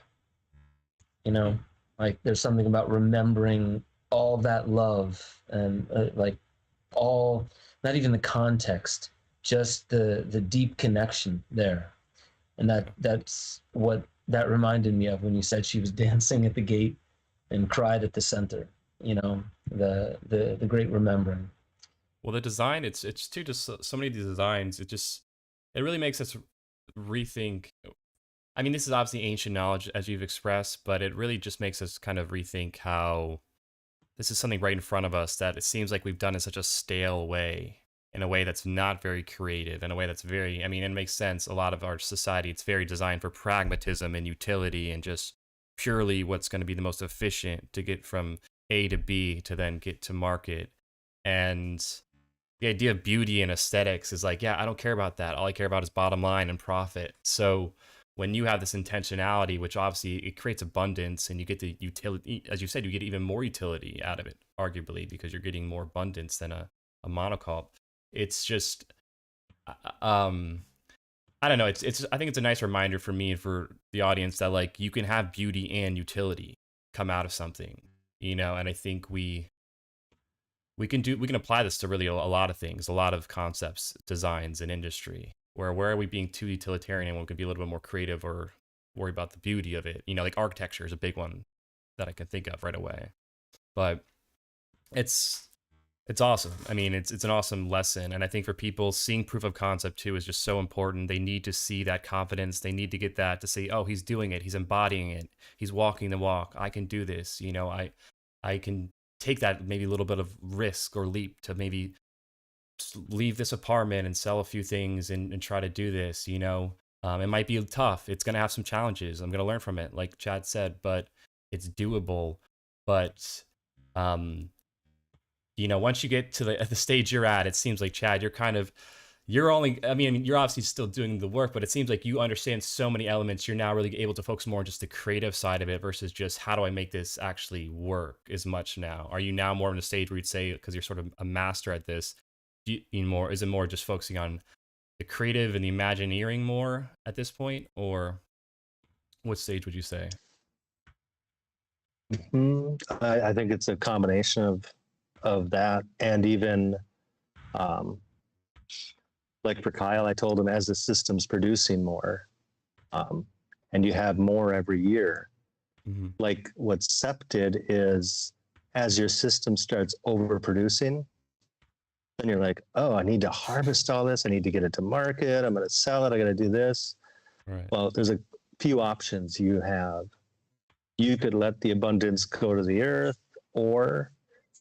Like there's something about remembering all that love and not even the context, just the deep connection there. And that's what that reminded me of when you said she was dancing at the gate and cried at the center, the great remembering. Well, the design, it's too, just so many of these designs, it really makes us rethink. I mean, this is obviously ancient knowledge as you've expressed, but it really just makes us kind of rethink how this is something right in front of us that it seems like we've done in such a stale way, in a way that's not very creative, in a way that's very, I mean, it makes sense. A lot of our society, it's very designed for pragmatism and utility and just purely what's going to be the most efficient to get from A to B to then get to market. And the idea of beauty and aesthetics is like, yeah, I don't care about that. All I care about is bottom line and profit. So when you have this intentionality, which obviously it creates abundance, and you get the utility, as you said, you get even more utility out of it, arguably, because you're getting more abundance than a monocult. It's just, I don't know. I think it's a nice reminder for me and for the audience that like you can have beauty and utility come out of something, and I think we can apply this to really a lot of things, a lot of concepts, designs, and industry. Where are we being too utilitarian and we can be a little bit more creative or worry about the beauty of it? Like architecture is a big one that I can think of right away. But it's awesome. I mean, it's an awesome lesson. And I think for people, seeing proof of concept too is just so important. They need to see that confidence. They need to get that to say, oh, he's doing it. He's embodying it. He's walking the walk. I can do this. I can take that maybe a little bit of risk or leap to maybe leave this apartment and sell a few things and try to do this. It might be tough. It's going to have some challenges. I'm going to learn from it, like Chad said, but it's doable. But once you get to the stage you're at, it seems like, Chad, you're obviously still doing the work, but it seems like you understand so many elements. You're now really able to focus more on just the creative side of it versus just how do I make this actually work as much now. Are you now more in a stage where you'd say, because you're sort of a master at this, is it more just focusing on the creative and the Imagineering more at this point, or what stage would you say? I think it's a combination of that, and even like for Kyle, I told him as the system's producing more, and you have more every year. Mm-hmm. Like what Sepp did is, as your system starts overproducing, then you're like, oh, I need to harvest all this. I need to get it to market. I'm going to sell it. I got to do this. Right. Well, there's a few options you have. You could let the abundance go to the earth, or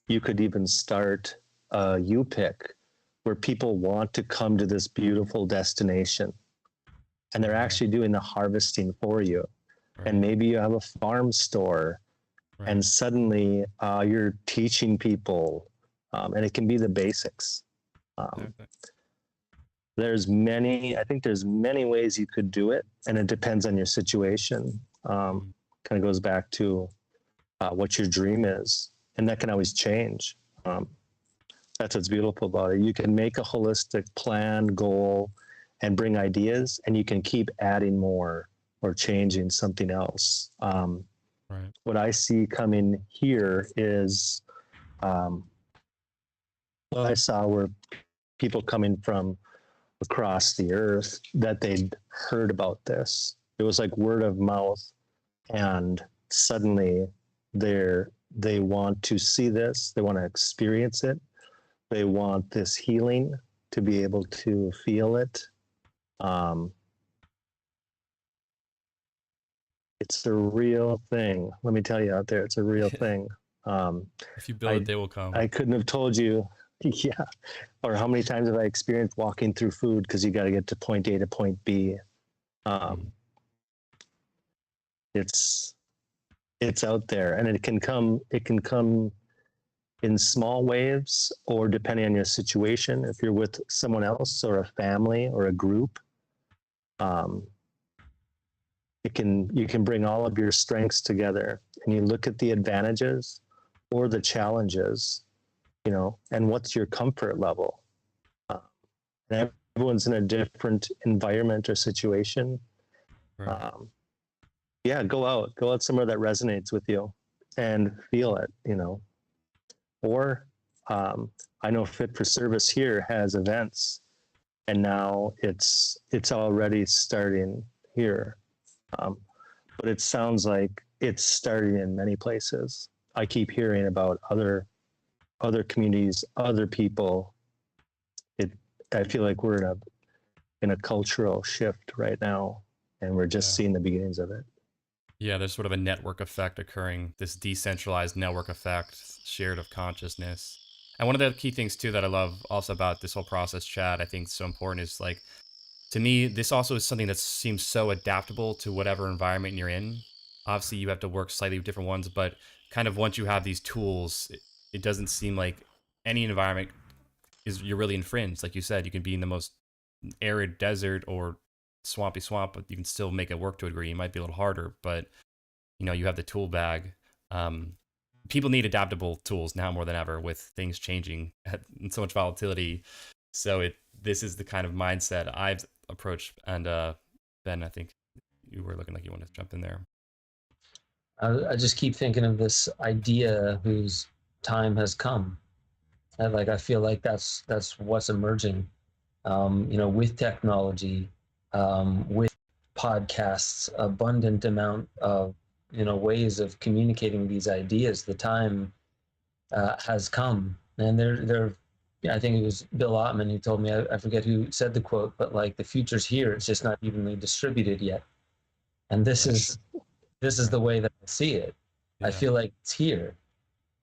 you could even start a U-pick where people want to come to this beautiful destination and they're actually doing the harvesting for you. Right. And maybe you have a farm store, right, and suddenly you're teaching people, and it can be the basics. There's many ways you could do it, and it depends on your situation. Kind of goes back to what your dream is, and that can always change. That's what's beautiful about it. You can make a holistic plan, goal, and bring ideas, and you can keep adding more or changing something else. Right. What I see coming here is I saw where people coming from across the earth that they'd heard about this. It was like word of mouth, and suddenly they want to see this, they want to experience it, they want this healing to be able to feel it. It's a real thing. Let me tell you out there, it's a real thing. If you build it, they will come. I couldn't have told you, yeah, or how many times have I experienced walking through food because you got to get to point A to point B. It's out there, and it can come in small waves, or depending on your situation, if you're with someone else or a family or a group, you can bring all of your strengths together, and you look at the advantages or the challenges, and what's your comfort level. And everyone's in a different environment or situation. Right. Yeah, go out somewhere that resonates with you and feel it, Or I know Fit for Service here has events, and now it's already starting here. But it sounds like it's starting in many places. I keep hearing about other communities, other people. I feel like we're in a cultural shift right now, and we're just seeing the beginnings of it. Yeah, there's sort of a network effect occurring, this decentralized network effect, shared of consciousness. And one of the key things too that I love also about this whole process, Chad, I think is so important is like, to me, this also is something that seems so adaptable to whatever environment you're in. Obviously, you have to work slightly with different ones, but kind of once you have these tools, it doesn't seem like any environment you're really infringed. Like you said, you can be in the most arid desert or swampy swamp, but you can still make it work to a degree. It might be a little harder, but you have the tool bag. People need adaptable tools now more than ever with things changing and so much volatility. So this is the kind of mindset I've approached. And Ben, I think you were looking like you wanted to jump in there. I just keep thinking of this idea whose time has come. And I feel like that's what's emerging, with technology, with podcasts, abundant amount of, ways of communicating these ideas. The time has come, and they're I think it was Bill Ottman who told me, I forget who said the quote, but like the future's here, it's just not evenly distributed yet. And this is the way that I see it. Yeah. I feel like it's here.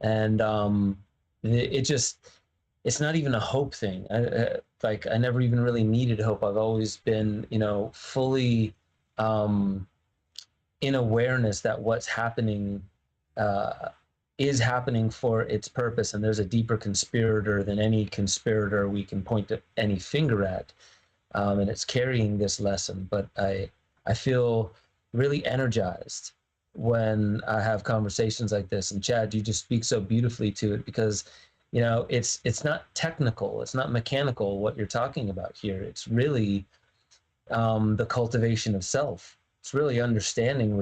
And it's not even a hope thing. I never even really needed hope. I've always been, fully in awareness that what's happening is happening for its purpose, and there's a deeper conspirator than any conspirator we can point to any finger at, and it's carrying this lesson. But I feel really energized when I have conversations like this. And Chad, you just speak so beautifully to it, because it's not technical, it's not mechanical what you're talking about here. It's really the cultivation of self. It's really understanding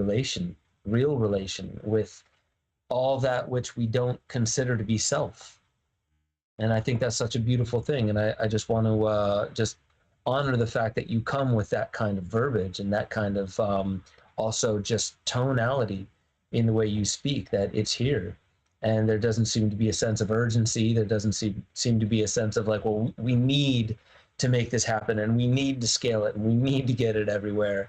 real relation with all that which we don't consider to be self. And I think that's such a beautiful thing. And I just want to just honor the fact that you come with that kind of verbiage and that kind of also just tonality in the way you speak, that it's here. And there doesn't seem to be a sense of urgency. There doesn't seem to be a sense of like, well, we need to make this happen, and we need to scale it, and we need to get it everywhere.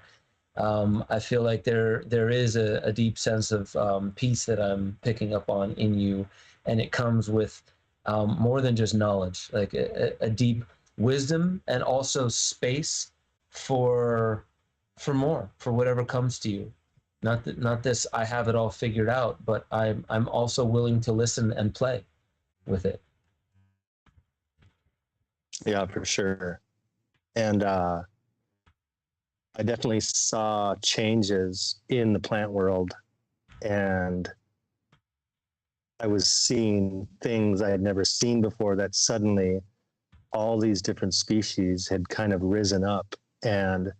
I feel like there is a deep sense of peace that I'm picking up on in you, and it comes with more than just knowledge, like a deep wisdom, and also space for more, for whatever comes to you. Not this I have it all figured out, but I'm also willing to listen and play with it. Yeah, for sure. And I definitely saw changes in the plant world, and I was seeing things I had never seen before, that suddenly all these different species had kind of risen up, and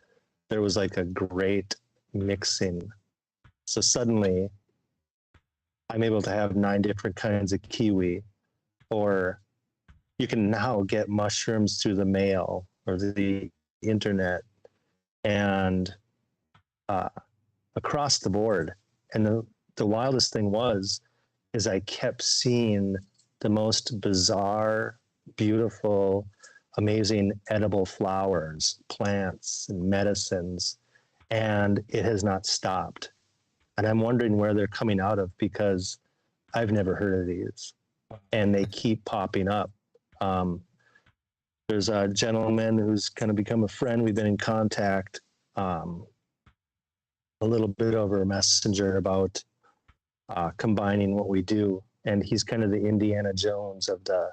there was like a great mixing. So suddenly I'm able to have 9 different kinds of kiwi, or you can now get mushrooms through the mail or the internet, and across the board. And the wildest thing is I kept seeing the most bizarre, beautiful, amazing edible flowers, plants, and medicines, and it has not stopped. And I'm wondering where they're coming out of, because I've never heard of these, and they keep popping up. There's a gentleman who's kind of become a friend. We've been in contact a little bit over Messenger about combining what we do, and he's kind of the Indiana Jones of the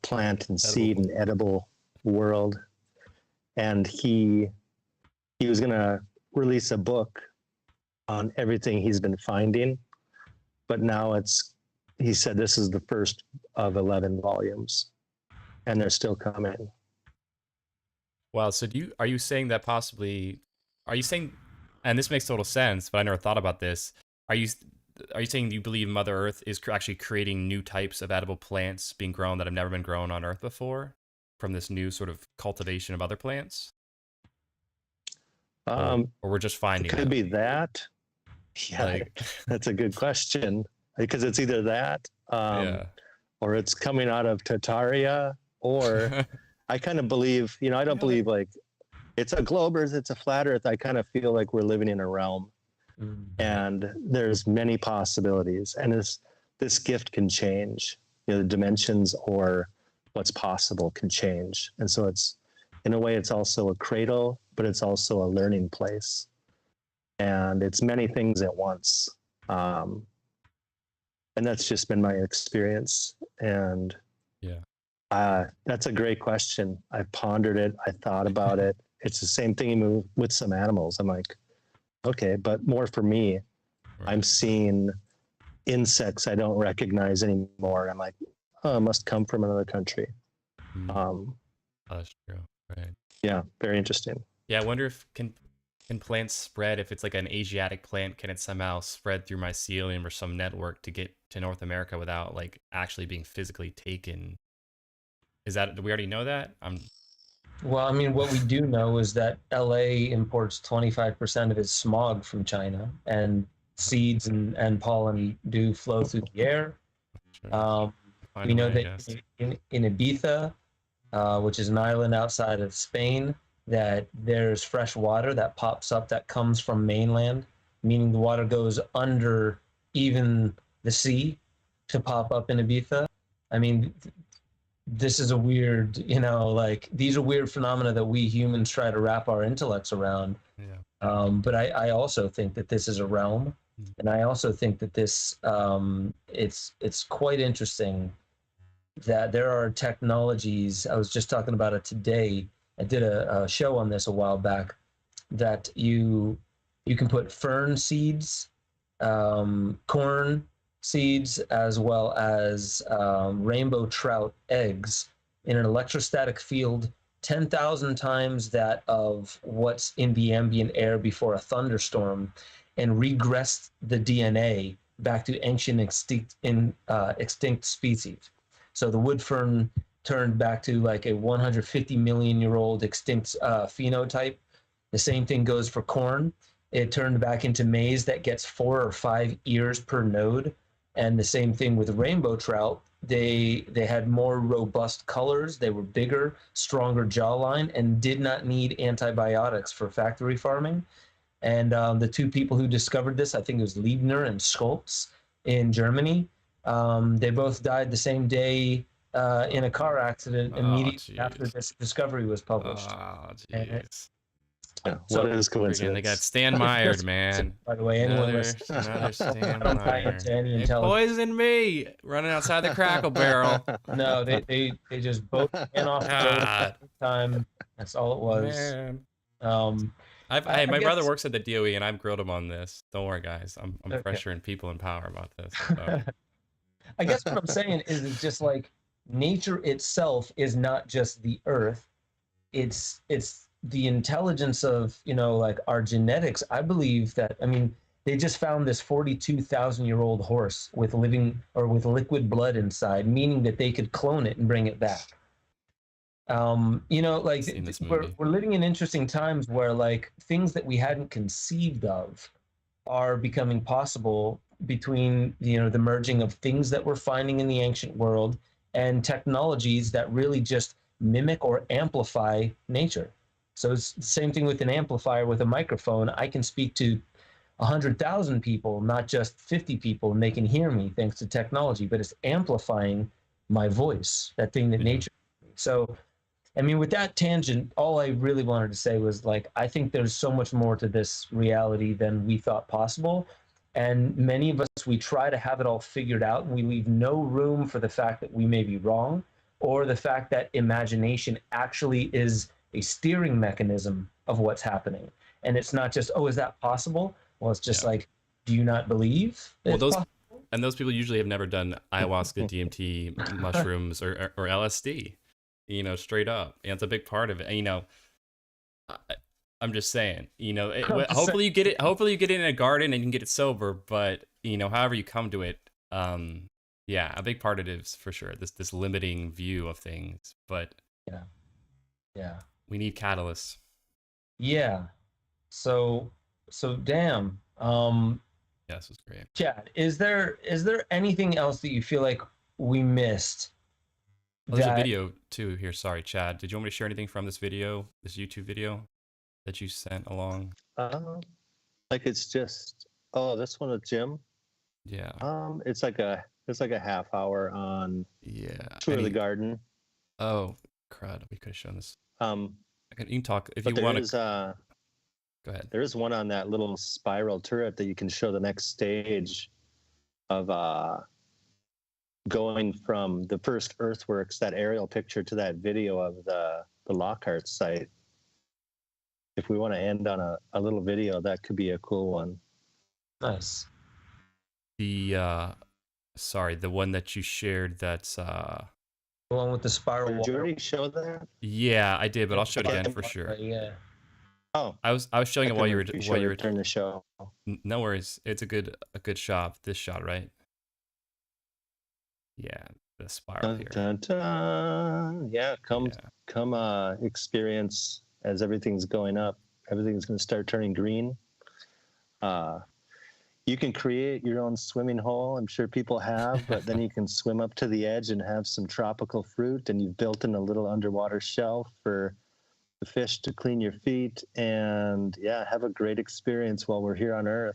plant and seed and edible world. And he was going to release a book on everything he's been finding, but now he said this is the first of 11 volumes, and they're still coming. Wow. So are you saying that possibly, are you saying, and this makes total sense, but I never thought about this. Are you saying you believe Mother Earth is actually creating new types of edible plants being grown that have never been grown on Earth before from this new sort of cultivation of other plants? Or we're just finding it? Could be that. Yeah, that's a good question, because it's either that or it's coming out of Tartaria, or I kind of believe, I don't believe like it's a globe or it's a flat Earth. I kind of feel like we're living in a realm, and there's many possibilities, and this gift can change. The dimensions or what's possible can change, and so it's, in a way, it's also a cradle, but it's also a learning place, and it's many things at once. And that's just been my experience. And that's a great question. I've pondered it. I thought about it. It's the same thing with some animals. I'm like, okay, but more for me, I'm seeing insects I don't recognize anymore. I'm like, oh, it must come from another country. That's true. Right. Yeah, very interesting. Yeah, I wonder if can plants spread, if it's like an Asiatic plant, can it somehow spread through mycelium or some network to get to North America without like actually being physically taken? Do we already know that? Well, I mean, what we do know is that LA imports 25% of its smog from China, and seeds and pollen do flow through the air. We know that in Ibiza, which is an island outside of Spain, that there's fresh water that pops up that comes from mainland, meaning the water goes under even the sea to pop up in Ibiza. I mean, this is a weird, these are weird phenomena that we humans try to wrap our intellects around. Yeah. But I also think that this is a realm, and I also think that this, it's quite interesting that there are technologies. I was just talking about it today. I did a show on this a while back, that you can put fern seeds, corn seeds, as well as rainbow trout eggs in an electrostatic field 10,000 times that of what's in the ambient air before a thunderstorm, and regress the DNA back to ancient extinct species. So the wood fern turned back to like a 150 million year old extinct phenotype. The same thing goes for corn. It turned back into maize that gets 4 or 5 ears per node. And the same thing with rainbow trout. They had more robust colors. They were bigger, stronger jawline, and did not need antibiotics for factory farming. And the two people who discovered this, I think it was Liebner and Schultz in Germany, they both died the same day in a car accident immediately after this discovery was published. Oh, jeez. What is coincidence? They got Stan Meyer, man. By the way, anyone another Stan Meyer. They poisoned me running outside the Crackle Barrel. No, they just both ran off the road at the time. That's all it was. Man. Hey, I my brother guess works at the DOE, and I've grilled him on this. Don't worry, guys. I'm okay. pressuring people in power about this. So. I guess what I'm saying is just like nature itself is not just the earth. It's the intelligence of, like our genetics. I believe that, I mean, they just found this 42,000-year-old horse with living or with liquid blood inside, meaning that they could clone it and bring it back. Like Seen this we're movie. we're living in interesting times where like things that we hadn't conceived of are becoming possible between the merging of things that we're finding in the ancient world and technologies that really just mimic or amplify nature. So it's the same thing with an amplifier with a microphone. I can speak to 100,000 people, not just 50 people, and they can hear me thanks to technology, but it's amplifying my voice, that thing that Yeah. nature. So I mean, with that tangent, all I really wanted to say was like, I think there's so much more to this reality than we thought possible. And many of us, we try to have it all figured out, and we leave no room for the fact that we may be wrong, or the fact that imagination actually is a steering mechanism of what's happening. And it's not just, oh, is that possible? Well, it's just Yeah. like, do you not believe Well, it's possible? those people usually have never done ayahuasca, DMT, mushrooms, or LSD. Straight up. And it's a big part of it. And, I, I'm just saying. I'm just saying. Hopefully you get it. Hopefully you get it in a garden and you can get it sober. But however you come to it, yeah, a big part of it is for sure this limiting view of things. But Yeah. Yeah. we need catalysts. Yeah. So damn. Yes, it's great. Chad, is there anything else that you feel like we missed Oh, there's a that video too here. Sorry, Chad. Did you want me to share anything from this video, this YouTube video that you sent along? Um, like it's just this one with Jim. Yeah. It's like a half hour on Yeah. tour of the garden. Oh, crud. We could have shown this. Um, You can talk if but you want there is to. Go ahead. there is one on that little spiral turret that you can show the next stage of going from the first earthworks, that aerial picture, to that video of the Lockhart site. If we want to end on a little video, that could be a cool one. nice? Sorry, the one that you shared. That's The one with the spiral Did you water. already show that? Yeah, I did, but I'll show it again for Right, sure. yeah. Oh, I was showing it while you were. turn the show. No worries. It's a good shot. This shot, right? Yeah, the spiral Dun, here. dun, dun. Yeah, come experience as everything's going up. Everything's going to start turning green. You can create your own swimming hole. I'm sure people have, but then you can swim up to the edge and have some tropical fruit, and you've built in a little underwater shelf for the fish to clean your feet, and yeah, have a great experience while we're here on Earth.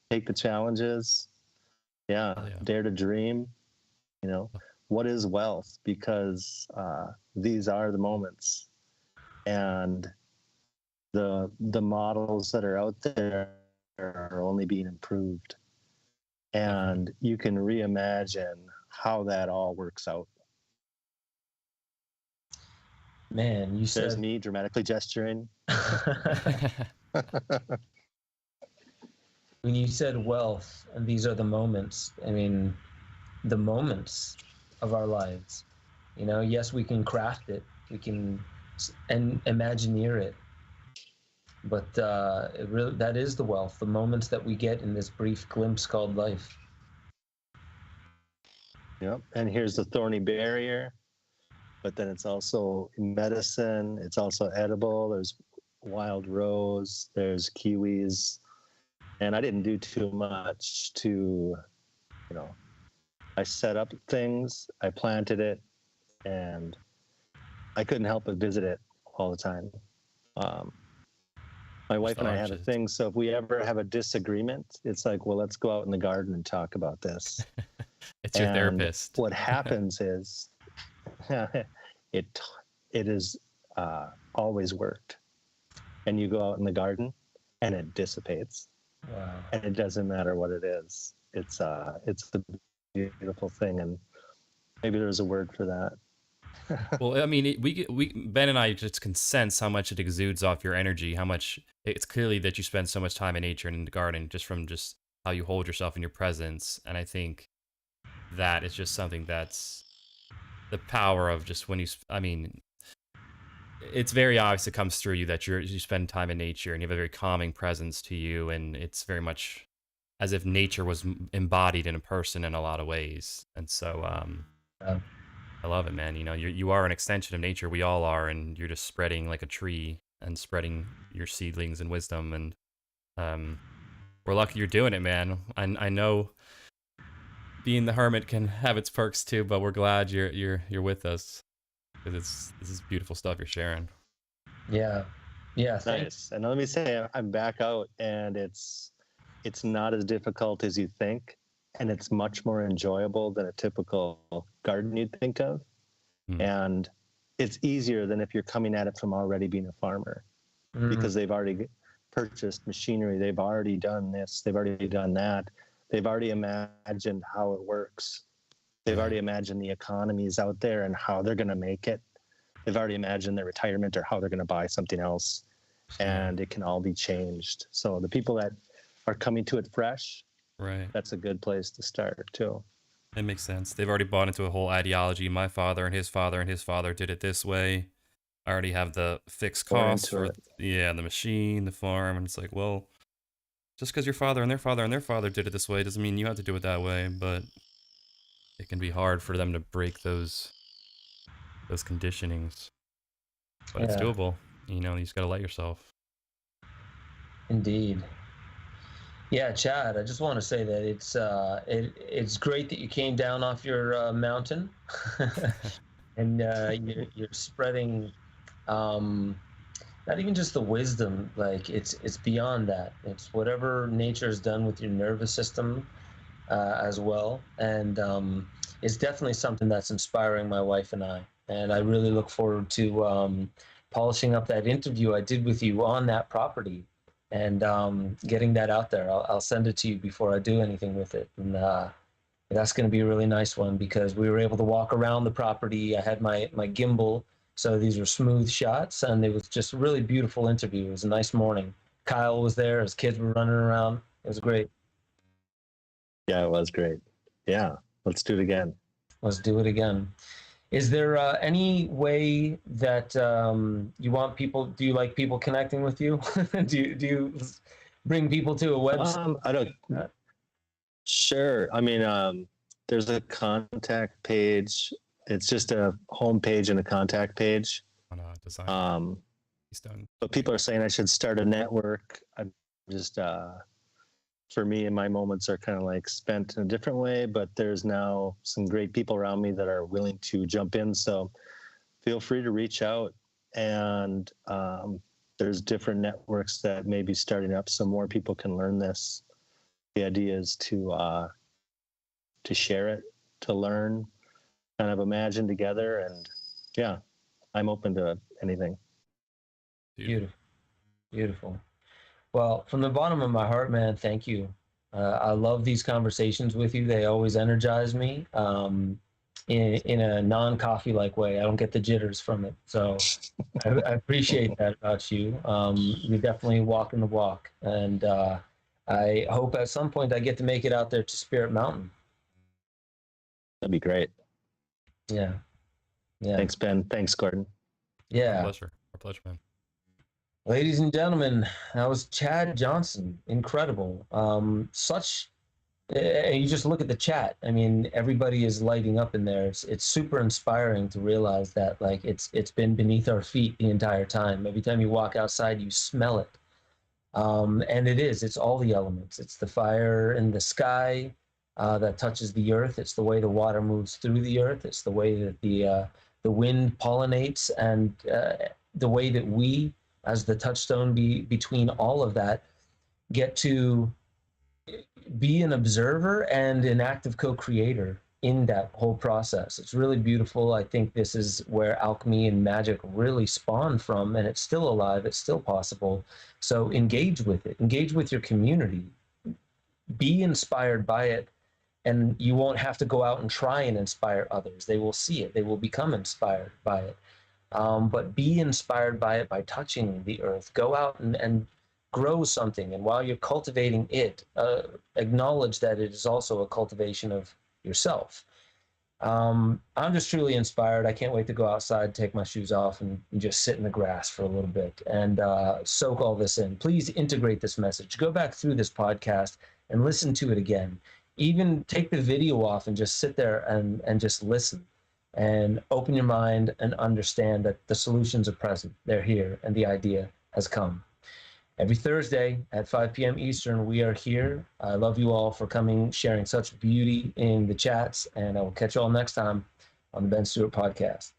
Take the challenges. Yeah, Oh, yeah. dare to dream. What is wealth? Because these are the moments, and the models that are out there are only being improved, and you can reimagine how that all works out. Man, you There's said me dramatically gesturing. when you said wealth, and these are the moments. I mean, the moments of our lives. Yes, we can craft it, we can and Imagineer it, but that is the wealth, the moments that we get in this brief glimpse called life. Yep. And here's the thorny barrier, but then it's also medicine. It's also edible. There's wild rose. There's kiwis. And I didn't do too much to, I set up things, I planted it, and I couldn't help but visit it all the time. My wife and I have a thing, so if we ever have a disagreement, it's like, well, let's go out in the garden and talk about this. It's your therapist. What happens is, it is always worked. And you go out in the garden, and it dissipates. Wow. And it doesn't matter what it is. It's a beautiful thing, and maybe there's a word for that. Well, I mean, we Ben and I just can sense how much it exudes off your energy. How much it's clearly that you spend so much time in nature and in the garden, just from just how you hold yourself in your presence. And I think that is just something that's the power of just when I mean, it's very obvious. It comes through you that you spend time in nature and you have a very calming presence to you, and it's very much as if nature was embodied in a person in a lot of ways. And so, Yeah. I love it, man. You know, you are an extension of nature. We all are, and you're just spreading like a tree and spreading your seedlings and wisdom. And we're lucky you're doing it, man. I know being the hermit can have its perks too, but we're glad you're with us because this is beautiful stuff you're sharing. Yeah. Yeah. Nice. And let me say, I'm back out, and it's not as difficult as you think, and it's much more enjoyable than a typical garden you'd think of. And it's easier than if you're coming at it from already being a farmer, because they've already purchased machinery, they've already done this, they've already done that, they've already imagined how it works, they've already imagined the economies out there and how they're going to make it, they've already imagined their retirement or how they're going to buy something else, and it can all be changed. So the people that are coming to it fresh, right, that's a good place to start too. It makes sense. They've already bought into a whole ideology. My father and his father and his father did it this way. I already have the fixed costs for the machine, the farm, and it's like, well, just because your father and their father and their father did it this way doesn't mean you have to do it that way. But it can be hard for them to break those conditionings. But it's doable. You know, you just gotta let yourself. Indeed. Yeah, Chad, I just want to say that it's great that you came down off your mountain, and you're spreading not even just the wisdom, like it's beyond that. It's whatever nature has done with your nervous system as well, and it's definitely something that's inspiring my wife and I. And I really look forward to polishing up that interview I did with you on that property, and getting that out there. I'll send it to you before I do anything with it. And that's going to be a really nice one, because we were able to walk around the property. I had my gimbal, so these were smooth shots, and it was just a really beautiful interview. It was a nice morning. Kyle was there. His kids were running around. It was great. Yeah, it was great. Yeah, let's do it again. Let's do it again. Is there any way that you want people? Do you like people connecting with you? do you bring people to a website? I don't. Sure. I mean, there's a contact page. It's just a home page and a contact page. On design. Keystone. But people are saying I should start a network. I'm just for me, and my moments are kind of like spent in a different way, but there's now some great people around me that are willing to jump in. So feel free to reach out, and there's different networks that may be starting up so more people can learn this. The idea is to share it, to learn, kind of imagine together. And yeah, I'm open to anything. Beautiful. Well, from the bottom of my heart, man, thank you. I love these conversations with you. They always energize me in a non-coffee-like way. I don't get the jitters from it. So I appreciate that about you. You're definitely walking the walk. And I hope at some point I get to make it out there to Spirit Mountain. That'd be great. Yeah. Thanks, Ben. Thanks, Gordon. Yeah. Our pleasure, man. Ladies and gentlemen, that was Chad Johnson. Incredible. You just look at the chat. I mean, everybody is lighting up in there. It's super inspiring to realize that, like, it's been beneath our feet the entire time. Every time you walk outside, you smell it. And it's all the elements. It's the fire in the sky that touches the earth. It's the way the water moves through the earth. It's the way that the wind pollinates, and the way that we, as the touchstone between all of that, get to be an observer and an active co-creator in that whole process. It's really beautiful. I think this is where alchemy and magic really spawned from, and it's still alive. It's still possible. So engage with it. Engage with your community. Be inspired by it, and you won't have to go out and try and inspire others. They will see it. They will become inspired by it. But be inspired by it by touching the earth. Go out and grow something. And while you're cultivating it, acknowledge that it is also a cultivation of yourself. I'm just truly inspired. I can't wait to go outside, take my shoes off, and just sit in the grass for a little bit and soak all this in. Please integrate this message. Go back through this podcast and listen to it again. Even take the video off and just sit there and just listen and open your mind and understand that the solutions are present. They're here, and the idea has come. Every Thursday at 5 p.m. Eastern, we are here. I love you all for coming, sharing such beauty in the chats, and I will catch you all next time on the Ben Stewart Podcast.